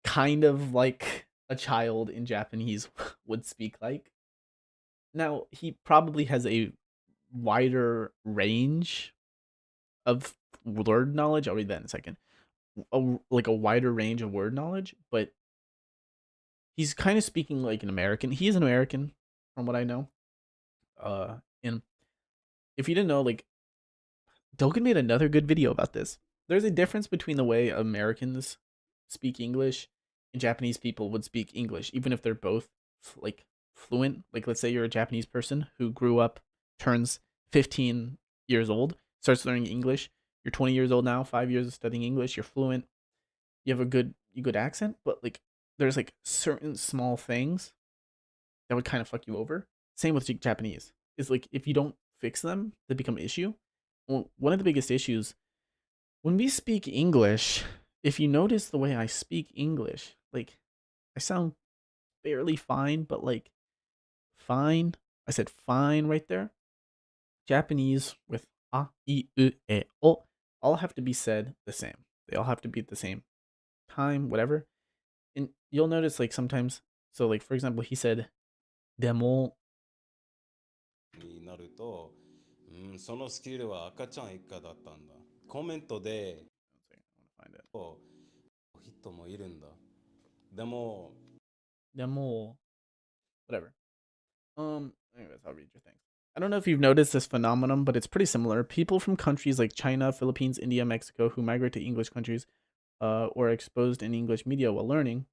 kind of like a child in Japanese would speak like. Now, he probably has a wider range of word knowledge. I'll read that in a second. Like a wider range of word knowledge, but he's kind of speaking like an American. He is an American, from what I know. And if you didn't know, like, Dokkan made another good video about this. There's a difference between the way Americans speak English and Japanese people would speak English, even if they're both like fluent. Like, let's say you're a Japanese person who grew up, turns 15 years old, starts learning English. You're 20 years old now, 5 years of studying English, you're fluent, you have a good accent, but like there's like certain small things that would kind of fuck you over. Same with Japanese. Is like if you don't fix them, they become an issue. Well, one of the biggest issues when we speak English, if you notice the way I speak English, like I sound barely fine, but like fine. I said fine right there. Japanese with a, I, U, e, o all have to be said the same. They all have to be at the same time, whatever. And you'll notice like sometimes, so like for example, he said demo になると、そのスキルは赤ちゃん一家だったんだ。コメントで、人もいるんだ。でも、whatever. Anyways, I'll read your thing. I don't know if you've noticed this phenomenon, but it's pretty similar. People from countries like China, Philippines, India, Mexico who migrate to English countries or are exposed in English media while learning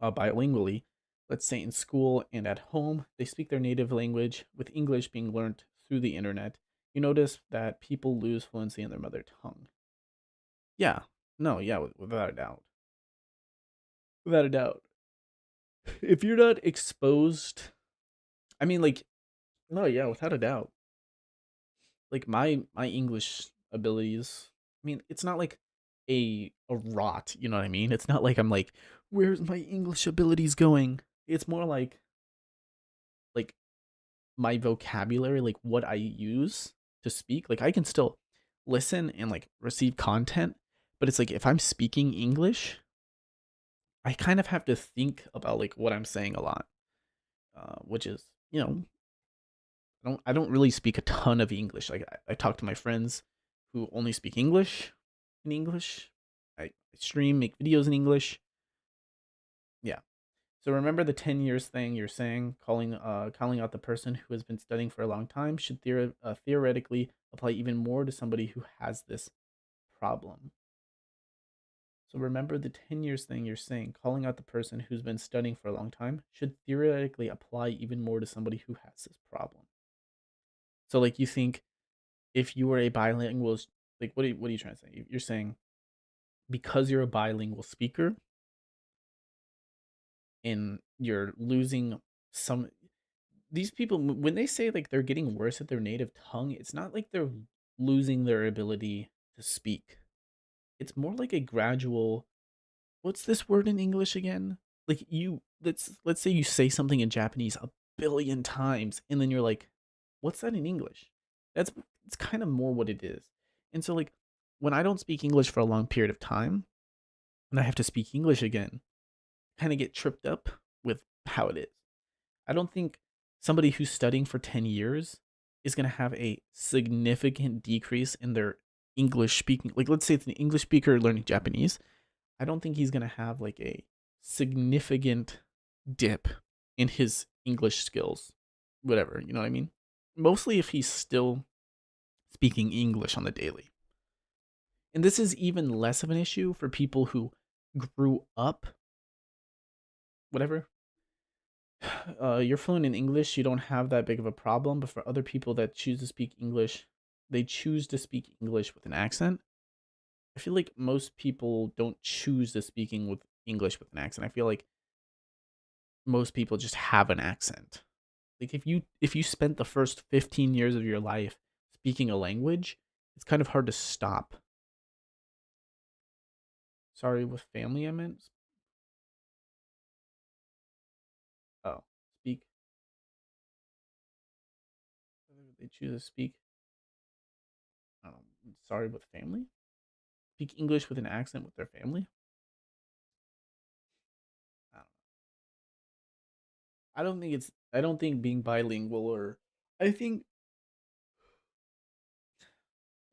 bilingually, let's say in school and at home, they speak their native language with English being learned through the internet. You notice that people lose fluency in their mother tongue. Yeah, no, yeah, without a doubt. Without a doubt. If you're not exposed, I mean, like, no, yeah, without a doubt. Like my English abilities, I mean, it's not like a rot, you know what I mean? It's not like I'm like, where's my English abilities going? It's more like my vocabulary, like what I use to speak. Like I can still listen and like receive content, but it's like if I'm speaking English, I kind of have to think about like what I'm saying a lot, which is, you know, I don't really speak a ton of English. Like I talk to my friends who only speak English in English. I stream, make videos in English. Yeah. So remember the 10 years thing you're saying, calling out the person who has been studying for a long time should theoretically apply even more to somebody who has this problem. So remember the 10 years thing you're saying, calling out the person who's been studying for a long time should theoretically apply even more to somebody who has this problem. So like you think if you were a bilingual like what are you trying to say? You're saying because you're a bilingual speaker and you're losing some these people when they say like they're getting worse at their native tongue, it's not like they're losing their ability to speak. It's more like a gradual what's this word in English again? Like let's say you say something in Japanese a billion times and then you're like, what's that in English? That's it's kind of more what it is. And so like when I don't speak English for a long period of time and I have to speak English again, kind of get tripped up with how it is. I don't think somebody who's studying for 10 years is going to have a significant decrease in their English speaking. Like, let's say it's an English speaker learning Japanese. I don't think he's going to have like a significant dip in his English skills, whatever, you know what I mean? Mostly if he's still speaking English on the daily. And this is even less of an issue for people who grew up, whatever. You're fluent in English, you don't have that big of a problem. But for other people that choose to speak English, they choose to speak English with an accent. I feel like most people don't choose to speaking with English with an accent. I feel like most people just have an accent. Like if you spent the first 15 years of your life speaking a language, it's kind of hard to stop. Sorry, with family I meant. Oh, speak. They choose to speak. Sorry, with family. Speak English with an accent with their family. I don't know. I don't think it's. I don't think being bilingual or. I think.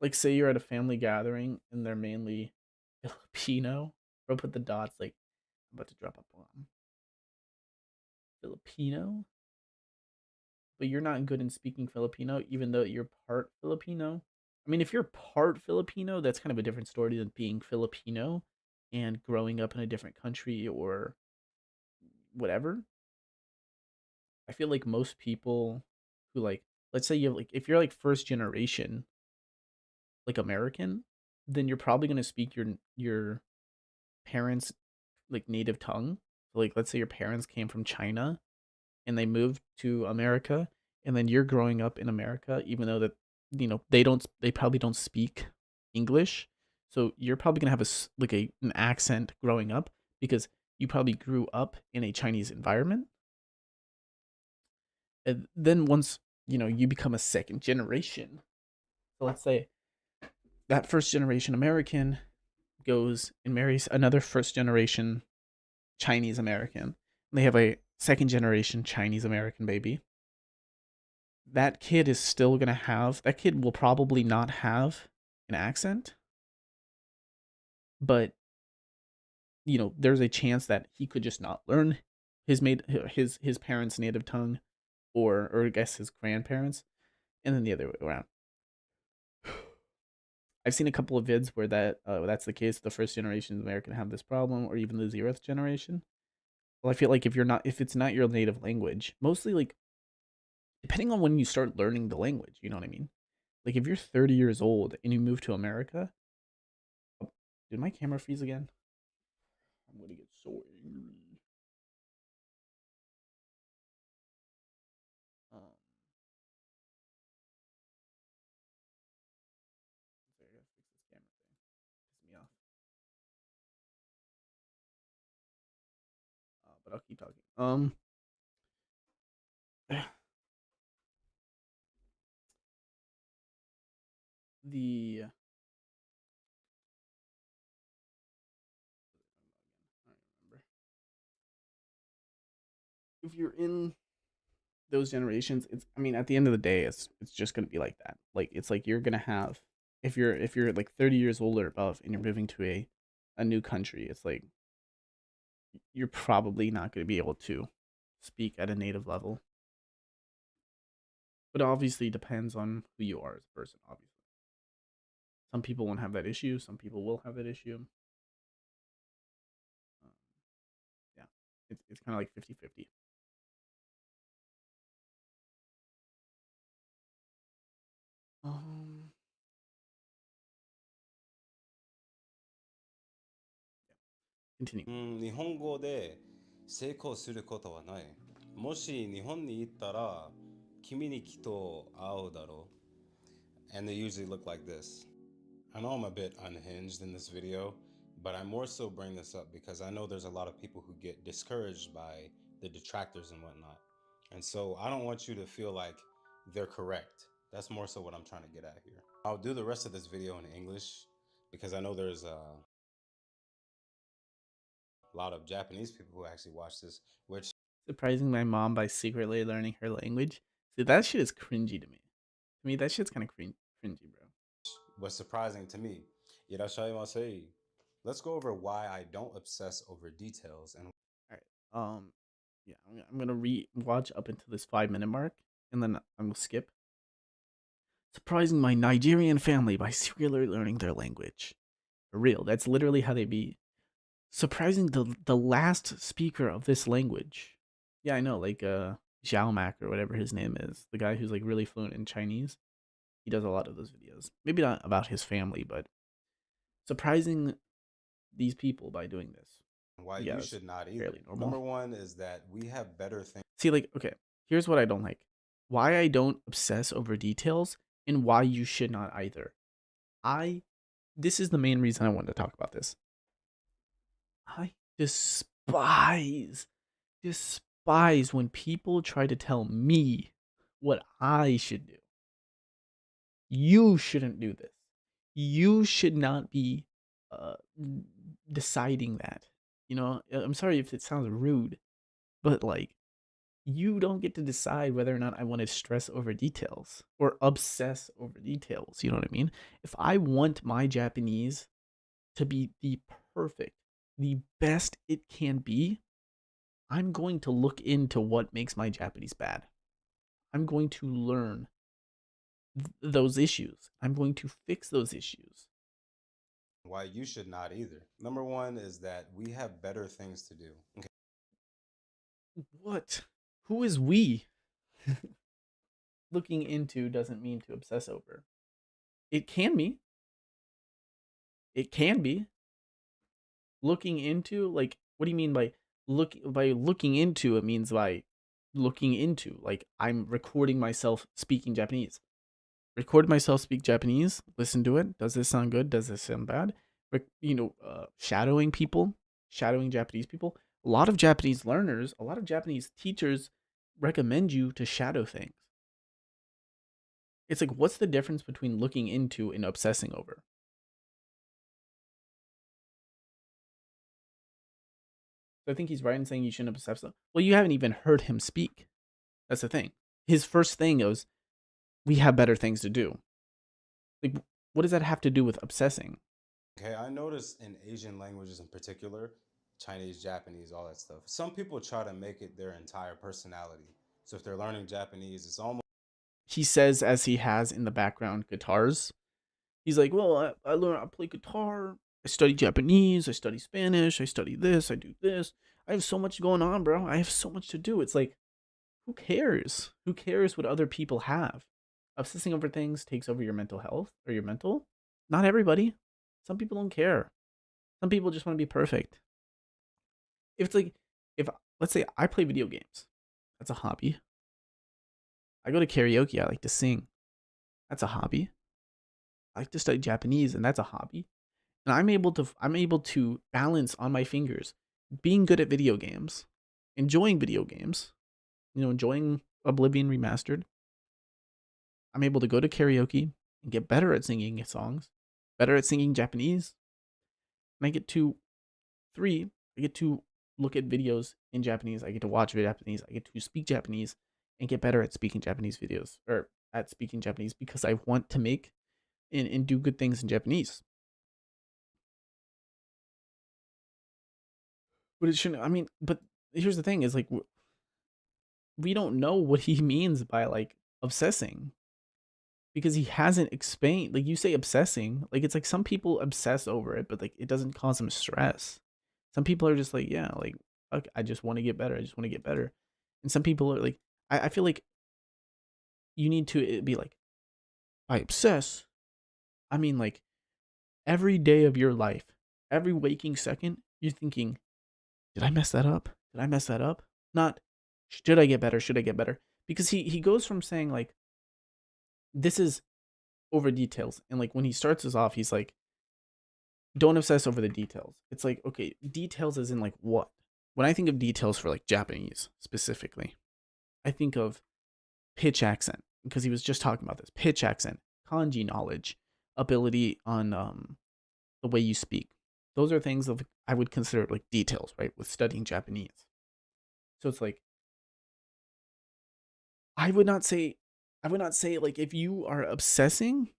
Like, say you're at a family gathering and they're mainly Filipino. Or put the dots like I'm about to drop a bomb. Filipino, but you're not good in speaking Filipino, even though you're part Filipino. I mean, if you're part Filipino, that's kind of a different story than being Filipino and growing up in a different country or whatever. I feel like most people who like, let's say you have like, if you're like first generation, like American, then you're probably gonna speak your parents' like native tongue. So, like, let's say your parents came from China and they moved to America, and then you're growing up in America, even though that they probably don't speak English, so you're probably gonna have an accent growing up because you probably grew up in a Chinese environment, and then once you become a second generation. So let's say that first generation American goes and marries another first generation Chinese American, and they have a second generation Chinese American baby. That kid will probably not have an accent, but there's a chance that he could just not learn his parents' native tongue, or I guess his grandparents, and then the other way around. I've seen a couple of vids where that's the case. The first generation American have this problem, or even the 0th generation. Well, I feel like if it's not your native language, mostly like depending on when you start learning the language, you know what I mean? Like if you're 30 years old and you move to America, did my camera freeze again? I'm gonna get so angry. Sorry, I gotta fix this camera thing. Piss me off. But I'll keep talking. The I don't remember. If you're in those generations, at the end of the day, it's just gonna be like that. Like it's like you're gonna have if you're like 30 years old or above and you're moving to a new country, it's like you're probably not gonna be able to speak at a native level. But obviously depends on who you are as a person, obviously. Some people won't have that issue, some people will have that issue. Yeah. It's kind of like 50-50. Continue. 日本語で成功することはない。もし日本に行ったら君にきっと会うだろう。And they usually look like this. I know I'm a bit unhinged in this video, but I more so bring this up because I know there's a lot of people who get discouraged by the detractors and whatnot. And so I don't want you to feel like they're correct. That's more so what I'm trying to get at here. I'll do the rest of this video in English because I know there's a lot of Japanese people who actually watch this, which Surprising my mom by secretly learning her language. See, that shit is cringy to me. To me, that shit's kind of cringy, bro. was surprising to me. Irashaimase. Let's go over why I don't obsess over details and Yeah, I'm gonna re-watch up until this 5-minute mark, and then I'm gonna skip. Surprising my Nigerian family by secretly learning their language. For real, that's literally how they be. Surprising the last speaker of this language. Yeah, I know, like Xiao Mak or whatever his name is, the guy who's like really fluent in Chinese. He does a lot of those videos. Maybe not about his family, but surprising these people by doing this. why Yeah, you that's should not either. fairly normal. Number one is that we have better things. See, like, okay, here's what I don't like. Why I don't obsess over details and why you should not either. This is the main reason I wanted to talk about this. I despise when people try to tell me what I should do. You shouldn't do this. You should not be deciding that. You know, I'm sorry if it sounds rude, but like, you don't get to decide whether or not I want to stress over details or obsess over details. You know what I mean? If I want my Japanese to be the perfect, the best it can be, I'm going to look into what makes my Japanese bad. I'm going to learn those issues. I'm going to fix those issues. Why you should not either. Number one is that we have better things to do. Okay. What? Who is we? Looking into doesn't mean to obsess over. It can be. It can be. Looking into, like, what do you mean by looking into? It means by looking into, like, I'm recording myself speaking Japanese. Record myself speak Japanese, listen to it. Does this sound good? Does this sound bad? Shadowing people, shadowing Japanese people. A lot of Japanese learners, a lot of Japanese teachers recommend you to shadow things. It's like, what's the difference between looking into and obsessing over? So I think he's right in saying you shouldn't obsess. Well, you haven't even heard him speak. That's the thing. His first thing was, we have better things to do. Like, what does that have to do with obsessing? Okay, I noticed in Asian languages in particular, Chinese, Japanese, all that stuff, some people try to make it their entire personality. So if they're learning Japanese, it's almost... He says, as he has in the background guitars, he's like, well, I play guitar, I study Japanese, I study Spanish, I study this, I do this. I have so much going on, bro. I have so much to do. It's like, who cares? Who cares what other people have? Obsessing over things takes over your mental health or your mental. Not everybody. Some people don't care. Some people just want to be perfect. If let's say I play video games, that's a hobby. I go to karaoke, I like to sing. That's a hobby. I like to study Japanese, and that's a hobby. And I'm able to balance on my fingers being good at video games, enjoying video games, enjoying Oblivion Remastered. I'm able to go to karaoke and get better at singing songs, better at singing Japanese. And I get to look at videos in Japanese. I get to watch Japanese. I get to speak Japanese and get better at speaking Japanese videos, or at speaking Japanese, because I want to make and do good things in Japanese. But it shouldn't, I mean, but here's the thing is, like, we don't know what he means by, like, obsessing. Because he hasn't explained, like, you say obsessing, like, it's like some people obsess over it, but like it doesn't cause them stress. Some people are just like, yeah, like, okay, I just want to get better. I just want to get better. And some people are like, I feel like you need to be like, I obsess. I mean, like, every day of your life, every waking second, you're thinking, did I mess that up? Did I mess that up? Not, should I get better? Should I get better? Because he goes from saying like, this is over details, and like when he starts us off, he's like, don't obsess over the details. It's like, okay, details as in like what? When I think of details for like Japanese specifically, I think of pitch accent, because he was just talking about this. Pitch accent, kanji knowledge, ability on the way you speak. Those are things of I would consider like details, right? With studying Japanese. So it's like I would not say like if you are obsessing,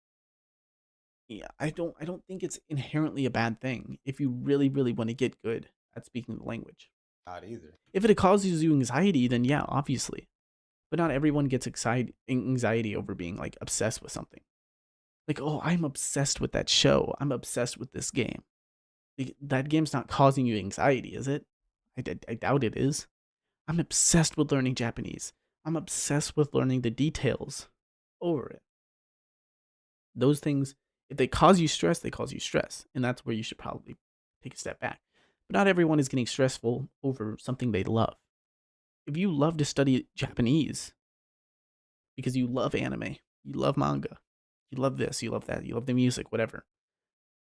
yeah, I don't think it's inherently a bad thing if you really, really want to get good at speaking the language. Not either. If it causes you anxiety, then yeah, obviously. But not everyone gets anxiety over being like obsessed with something. Like, oh, I'm obsessed with that show. I'm obsessed with this game. Like, that game's not causing you anxiety, is it? I doubt it is. I'm obsessed with learning Japanese. I'm obsessed with learning the details over it. Those things, if they cause you stress, they cause you stress. And that's where you should probably take a step back. But not everyone is getting stressful over something they love. If you love to study Japanese because you love anime, you love manga, you love this, you love that, you love the music, whatever,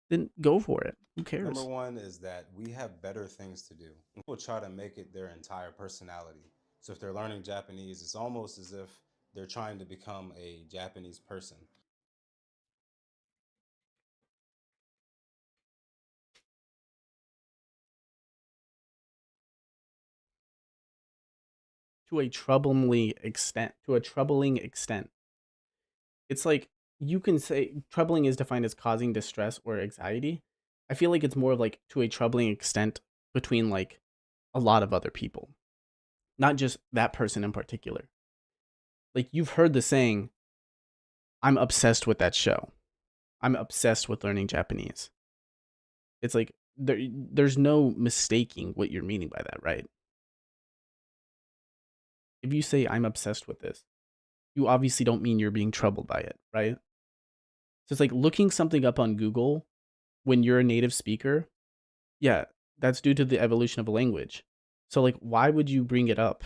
then go for it. Who cares? Number one is that we have better things to do. People try to make it their entire personality. So if they're learning Japanese, it's almost as if they're trying to become a Japanese person. To a troubling extent. It's like you can say troubling is defined as causing distress or anxiety. I feel like it's more of like to a troubling extent between like a lot of other people, not just that person in particular. Like you've heard the saying, I'm obsessed with that show. I'm obsessed with learning Japanese. It's like there's no mistaking what you're meaning by that, right? If you say I'm obsessed with this, you obviously don't mean you're being troubled by it, right? So it's like looking something up on Google when you're a native speaker. Yeah, that's due to the evolution of a language. So like why would you bring it up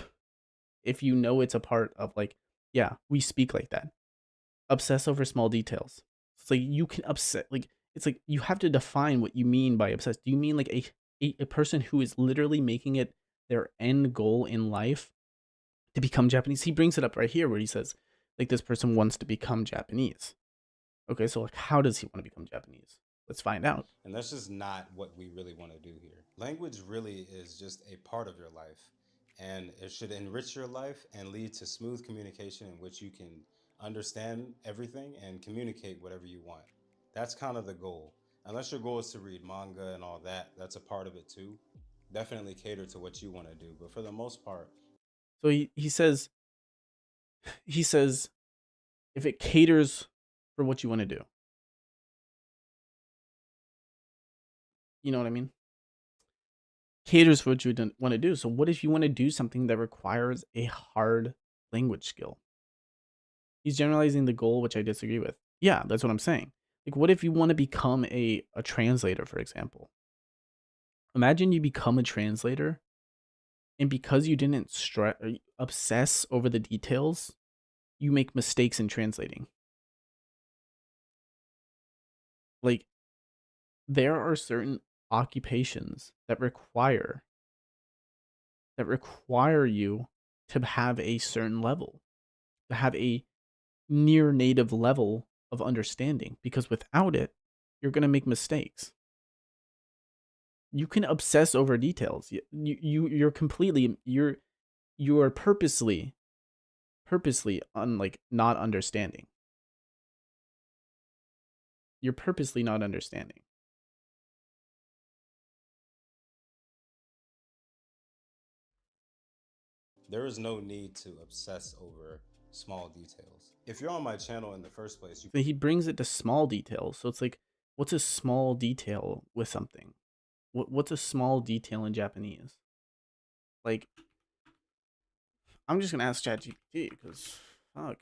if you know it's a part of like, yeah, we speak like that. Obsess over small details. It's like you can upset like it's like you have to define what you mean by obsessed. Do you mean like a person who is literally making it their end goal in life to become Japanese? He brings it up right here where he says like this person wants to become Japanese. Okay, so like how does he want to become Japanese? Let's find out. And that's just not what we really want to do here. Language really is just a part of your life, and it should enrich your life and lead to smooth communication in which you can understand everything and communicate whatever you want. That's kind of the goal. Unless your goal is to read manga and all that, that's a part of it too. Definitely cater to what you want to do, but for the most part, So he says if it caters for what you want to do. You know what I mean? Caters for what you want to do. So what if you want to do something that requires a hard language skill? He's generalizing the goal, which I disagree with. Yeah, that's what I'm saying. Like, what if you want to become a translator, for example? Imagine you become a translator, and because you didn't obsess over the details, you make mistakes in translating. Like, there are certain occupations that require you to have a certain level, to have a near native level of understanding, because without it, you're going to make mistakes. You can obsess over details. You're completely you are purposely on like not understanding. You're purposely not understanding. there is no need to obsess over small details. If you're on my channel in the first place, you He brings it to small details. So it's like, what's a small detail with something? What's a small detail in Japanese? Like, I'm just gonna ask ChatGPT because fuck.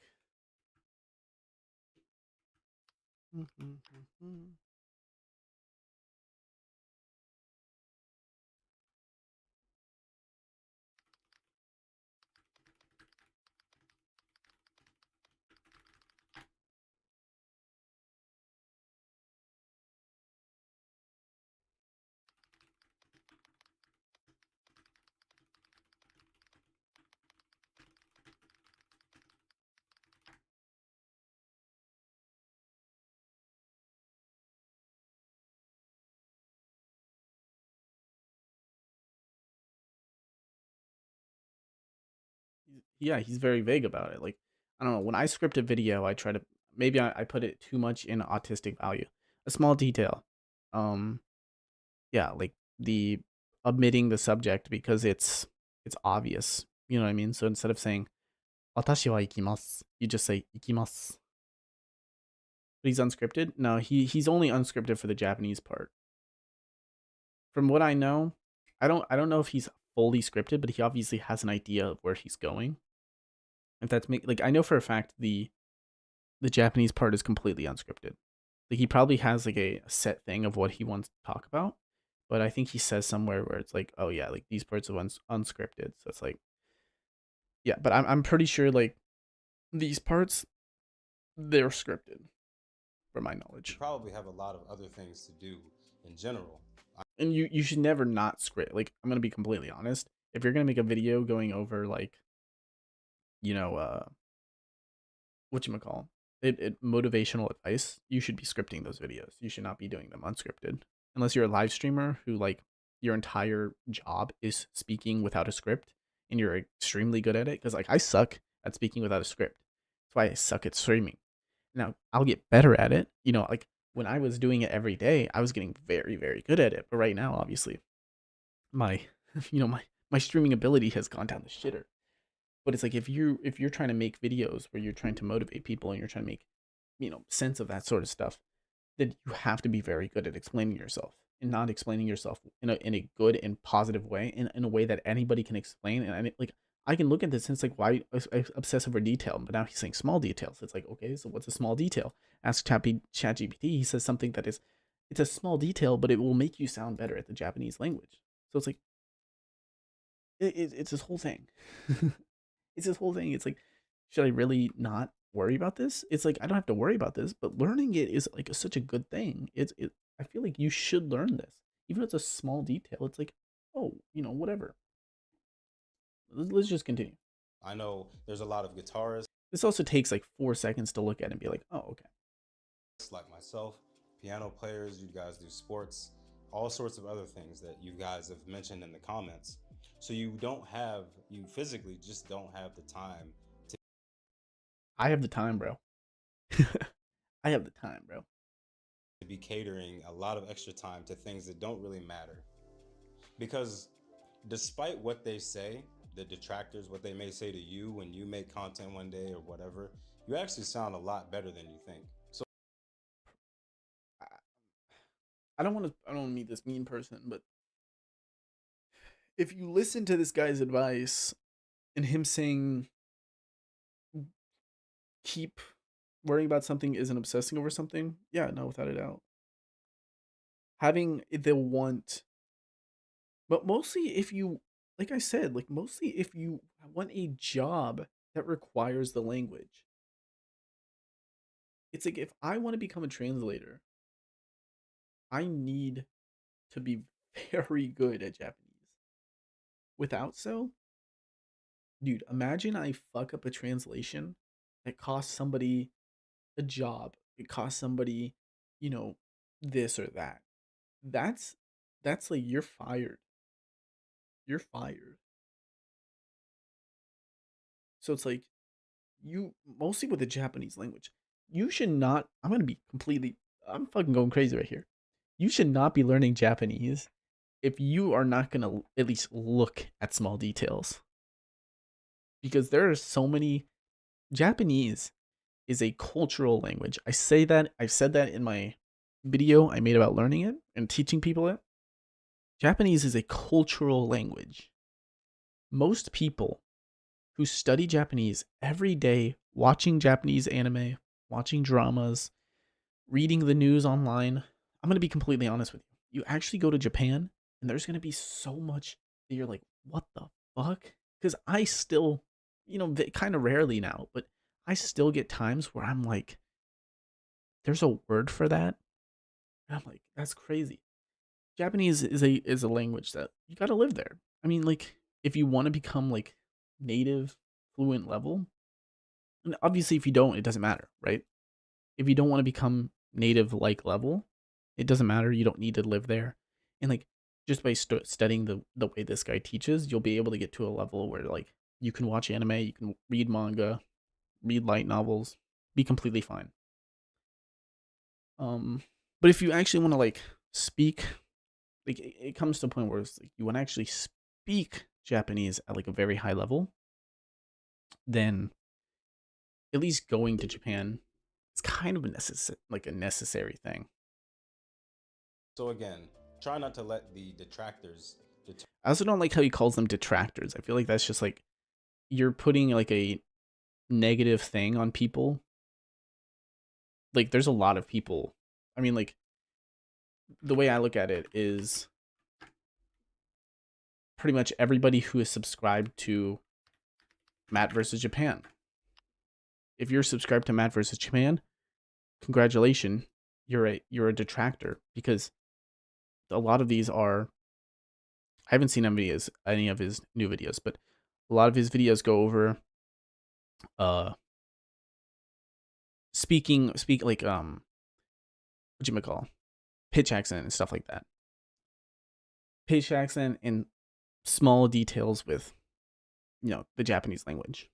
he's very vague about it. Like, I don't know. When I script a video, I try to maybe I put it too much in autistic value. A small detail. Yeah, like the omitting the subject because it's obvious. You know what I mean? So instead of saying 私は行きます, you just say 行きます. But he's unscripted? No, he's only unscripted for the Japanese part. From what I know, I don't know if he's fully scripted, but he obviously has an idea of where he's going. If that's like, I know for a fact the Japanese part is completely unscripted. Like, he probably has like a set thing of what he wants to talk about, but I think he says somewhere where it's like, oh yeah, like these parts are unscripted. So it's like, yeah, but I'm pretty sure like these parts, they're scripted, from my You knowledge. probably have a lot of other things to do in general. And you should never not script. Like, I'm gonna be completely honest. If you're gonna make a video going over like, you know, whatchamacall, it motivational advice, you should be scripting those videos. You should not be doing them unscripted. Unless you're a live streamer who like your entire job is speaking without a script and you're extremely good at it. Because like I suck at speaking without a script. That's why I suck at streaming. Now I'll get better at it. You know, like when I was doing it every day, I was getting very, very good at it. But right now, obviously, my my streaming ability has gone down the shitter. But it's like if you're trying to make videos where you're trying to motivate people and you're trying to make, sense of that sort of stuff, then you have to be very good at explaining yourself and not explaining yourself in a good and positive way, in a way that anybody can explain. And I can look at this and it's like, why I obsess over detail? But now he's saying small details. It's like, okay, so what's a small detail? Ask ChatGPT. He says something that it's a small detail, but it will make you sound better at the Japanese language. So it's like, it's this whole thing. It's this whole thing. It's like, should I really not worry about this? It's like, I don't have to worry about this, but learning it is like such a good thing. I feel like you should learn this. Even if it's a small detail, it's like, oh, whatever. Let's just continue. I know there's a lot of guitarists This also takes like 4 seconds to look at and be like, oh, okay. like myself, piano players, you guys do sports, all sorts of other things that you guys have mentioned in the comments. So you physically just don't have the time I have the time, bro. I have the time, bro. to be catering a lot of extra time to things that don't really matter. Because despite what they say, the detractors, what they may say to you when you make content one day or whatever, you actually sound a lot better than you think. So I don't want to meet this mean person, but if you listen to this guy's advice and him saying keep worrying about something isn't obsessing over something, yeah, no, without a doubt. Having the want, but mostly if you, like I said, like mostly if you want a job that requires the language. It's like if I want to become a translator, I need to be very good at Japanese. Without so, dude, imagine I fuck up a translation that costs somebody a job. It costs somebody, this or that. That's like you're fired. You're fired. So it's like you mostly with the Japanese language, you should not. I'm fucking going crazy right here. You should not be learning Japanese if you are not going to at least look at small details. Because there are so many. Japanese is a cultural language. I've said that in my video I made about learning it and teaching people it. Japanese is a cultural language. Most people who study Japanese every day, watching Japanese anime, watching dramas, reading the news online, I'm going to be completely honest with you. You actually go to Japan and there's going to be so much that you're like, what the fuck? Because I still, kind of rarely now, but I still get times where I'm like, there's a word for that. And I'm like, that's crazy. Japanese is a language that you got to live there. I mean, like, if you want to become like native fluent level, and obviously if you don't, it doesn't matter, right? If you don't want to become native like level, it doesn't matter. You don't need to live there. And like, just by studying the way this guy teaches, you'll be able to get to a level where like You can watch anime, you can read manga, read light novels, be completely fine. But if you actually want to like speak, like it comes to a point where it's like you want to actually speak Japanese at like a very high level, then at least going to Japan is kind of a necessary thing. So again, try not to let the detractors I also don't like how he calls them detractors. I feel like that's just like you're putting like a negative thing on people. Like there's a lot of people. I mean, like the way I look at it is pretty much everybody who is subscribed to Matt versus Japan. If you're subscribed to Matt versus Japan, congratulations, you're a detractor, because a lot of these are, I haven't seen any of his new videos, but a lot of his videos go over speak like whatchamacall, pitch accent and stuff like that. Pitch accent and small details with, you know, the Japanese language.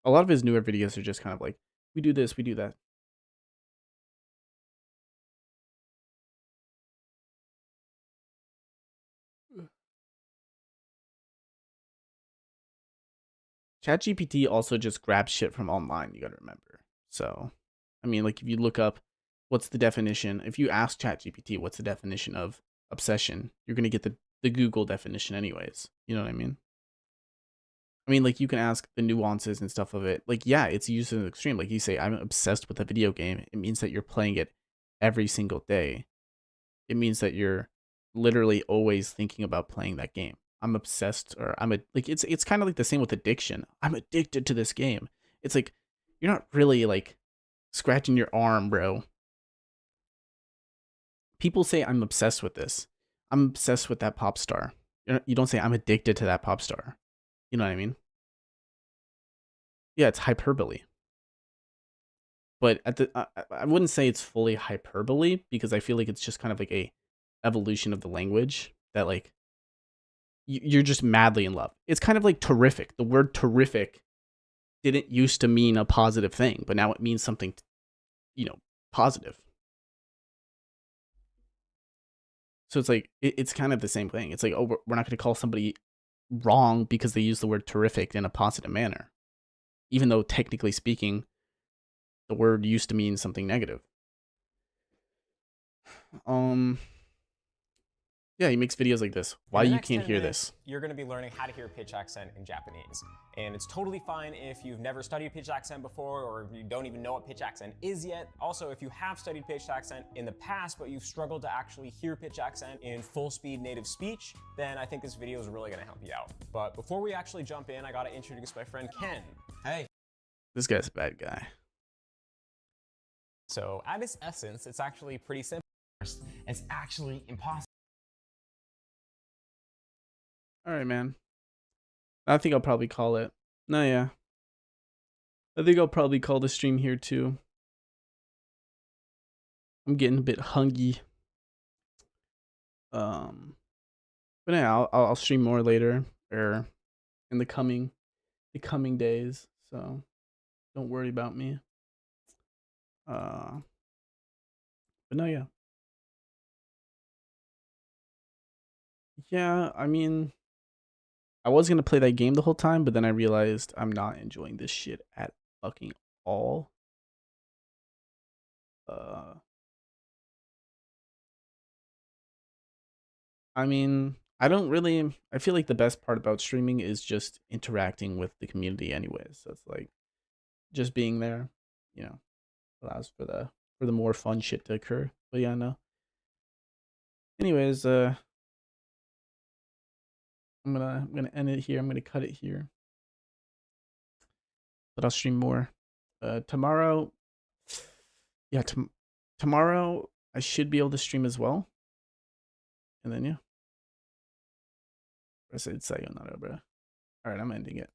A lot of his newer videos are just kind of like, we do this, we do that. ChatGPT also just grabs shit from online, you gotta remember. So, I mean, like, if you look up what's the definition, if you ask ChatGPT what's the definition of obsession, you're gonna get the Google definition anyways. You know what I mean? I mean, like, you can ask the nuances and stuff of it. Like, yeah, it's used in the extreme. Like, you say, I'm obsessed with a video game. It means that you're playing it every single day. It means that you're literally always thinking about playing that game. I'm obsessed, or it's kind of like the same with addiction. I'm addicted to this game. It's like, you're not really like scratching your arm, bro. People say I'm obsessed with this. I'm obsessed with that pop star. You don't say I'm addicted to that pop star. You know what I mean? Yeah, it's hyperbole. But I wouldn't say it's fully hyperbole, because I feel like it's just kind of like a evolution of the language that like you're just madly in love. It's kind of like terrific. The word terrific didn't used to mean a positive thing, but now it means something, you know, positive. So it's like, it's kind of the same thing. It's like, oh, we're not going to call somebody wrong because they use the word terrific in a positive manner, even though technically speaking, the word used to mean something negative. Yeah, he makes videos like this. Why you can't hear this? You're going to be learning how to hear pitch accent in Japanese. And it's totally fine if you've never studied pitch accent before, or you don't even know what pitch accent is yet. Also, if you have studied pitch accent in the past, but you've struggled to actually hear pitch accent in full speed native speech, then I think this video is really going to help you out. But before we actually jump in, I got to introduce my friend Ken. Hey. This guy's a bad guy. So at its essence, it's actually pretty simple. It's actually impossible. All right, man. I think I'll probably call it. No, yeah. I think I'll probably call the stream here too. I'm getting a bit hungry. But yeah, I'll stream more later, or in the coming days. So don't worry about me. But no, yeah. Yeah, I mean, I was gonna play that game the whole time, but then I realized I'm not enjoying this shit at fucking all. I mean, I feel like the best part about streaming is just interacting with the community anyways. So it's like just being there, you know, allows for the more fun shit to occur. But yeah, no. Anyways, I'm gonna end it here. I'm gonna cut it here. But I'll stream more. Tomorrow, yeah, tomorrow I should be able to stream as well. And then yeah. I said sayonara, bro. Alright, I'm ending it.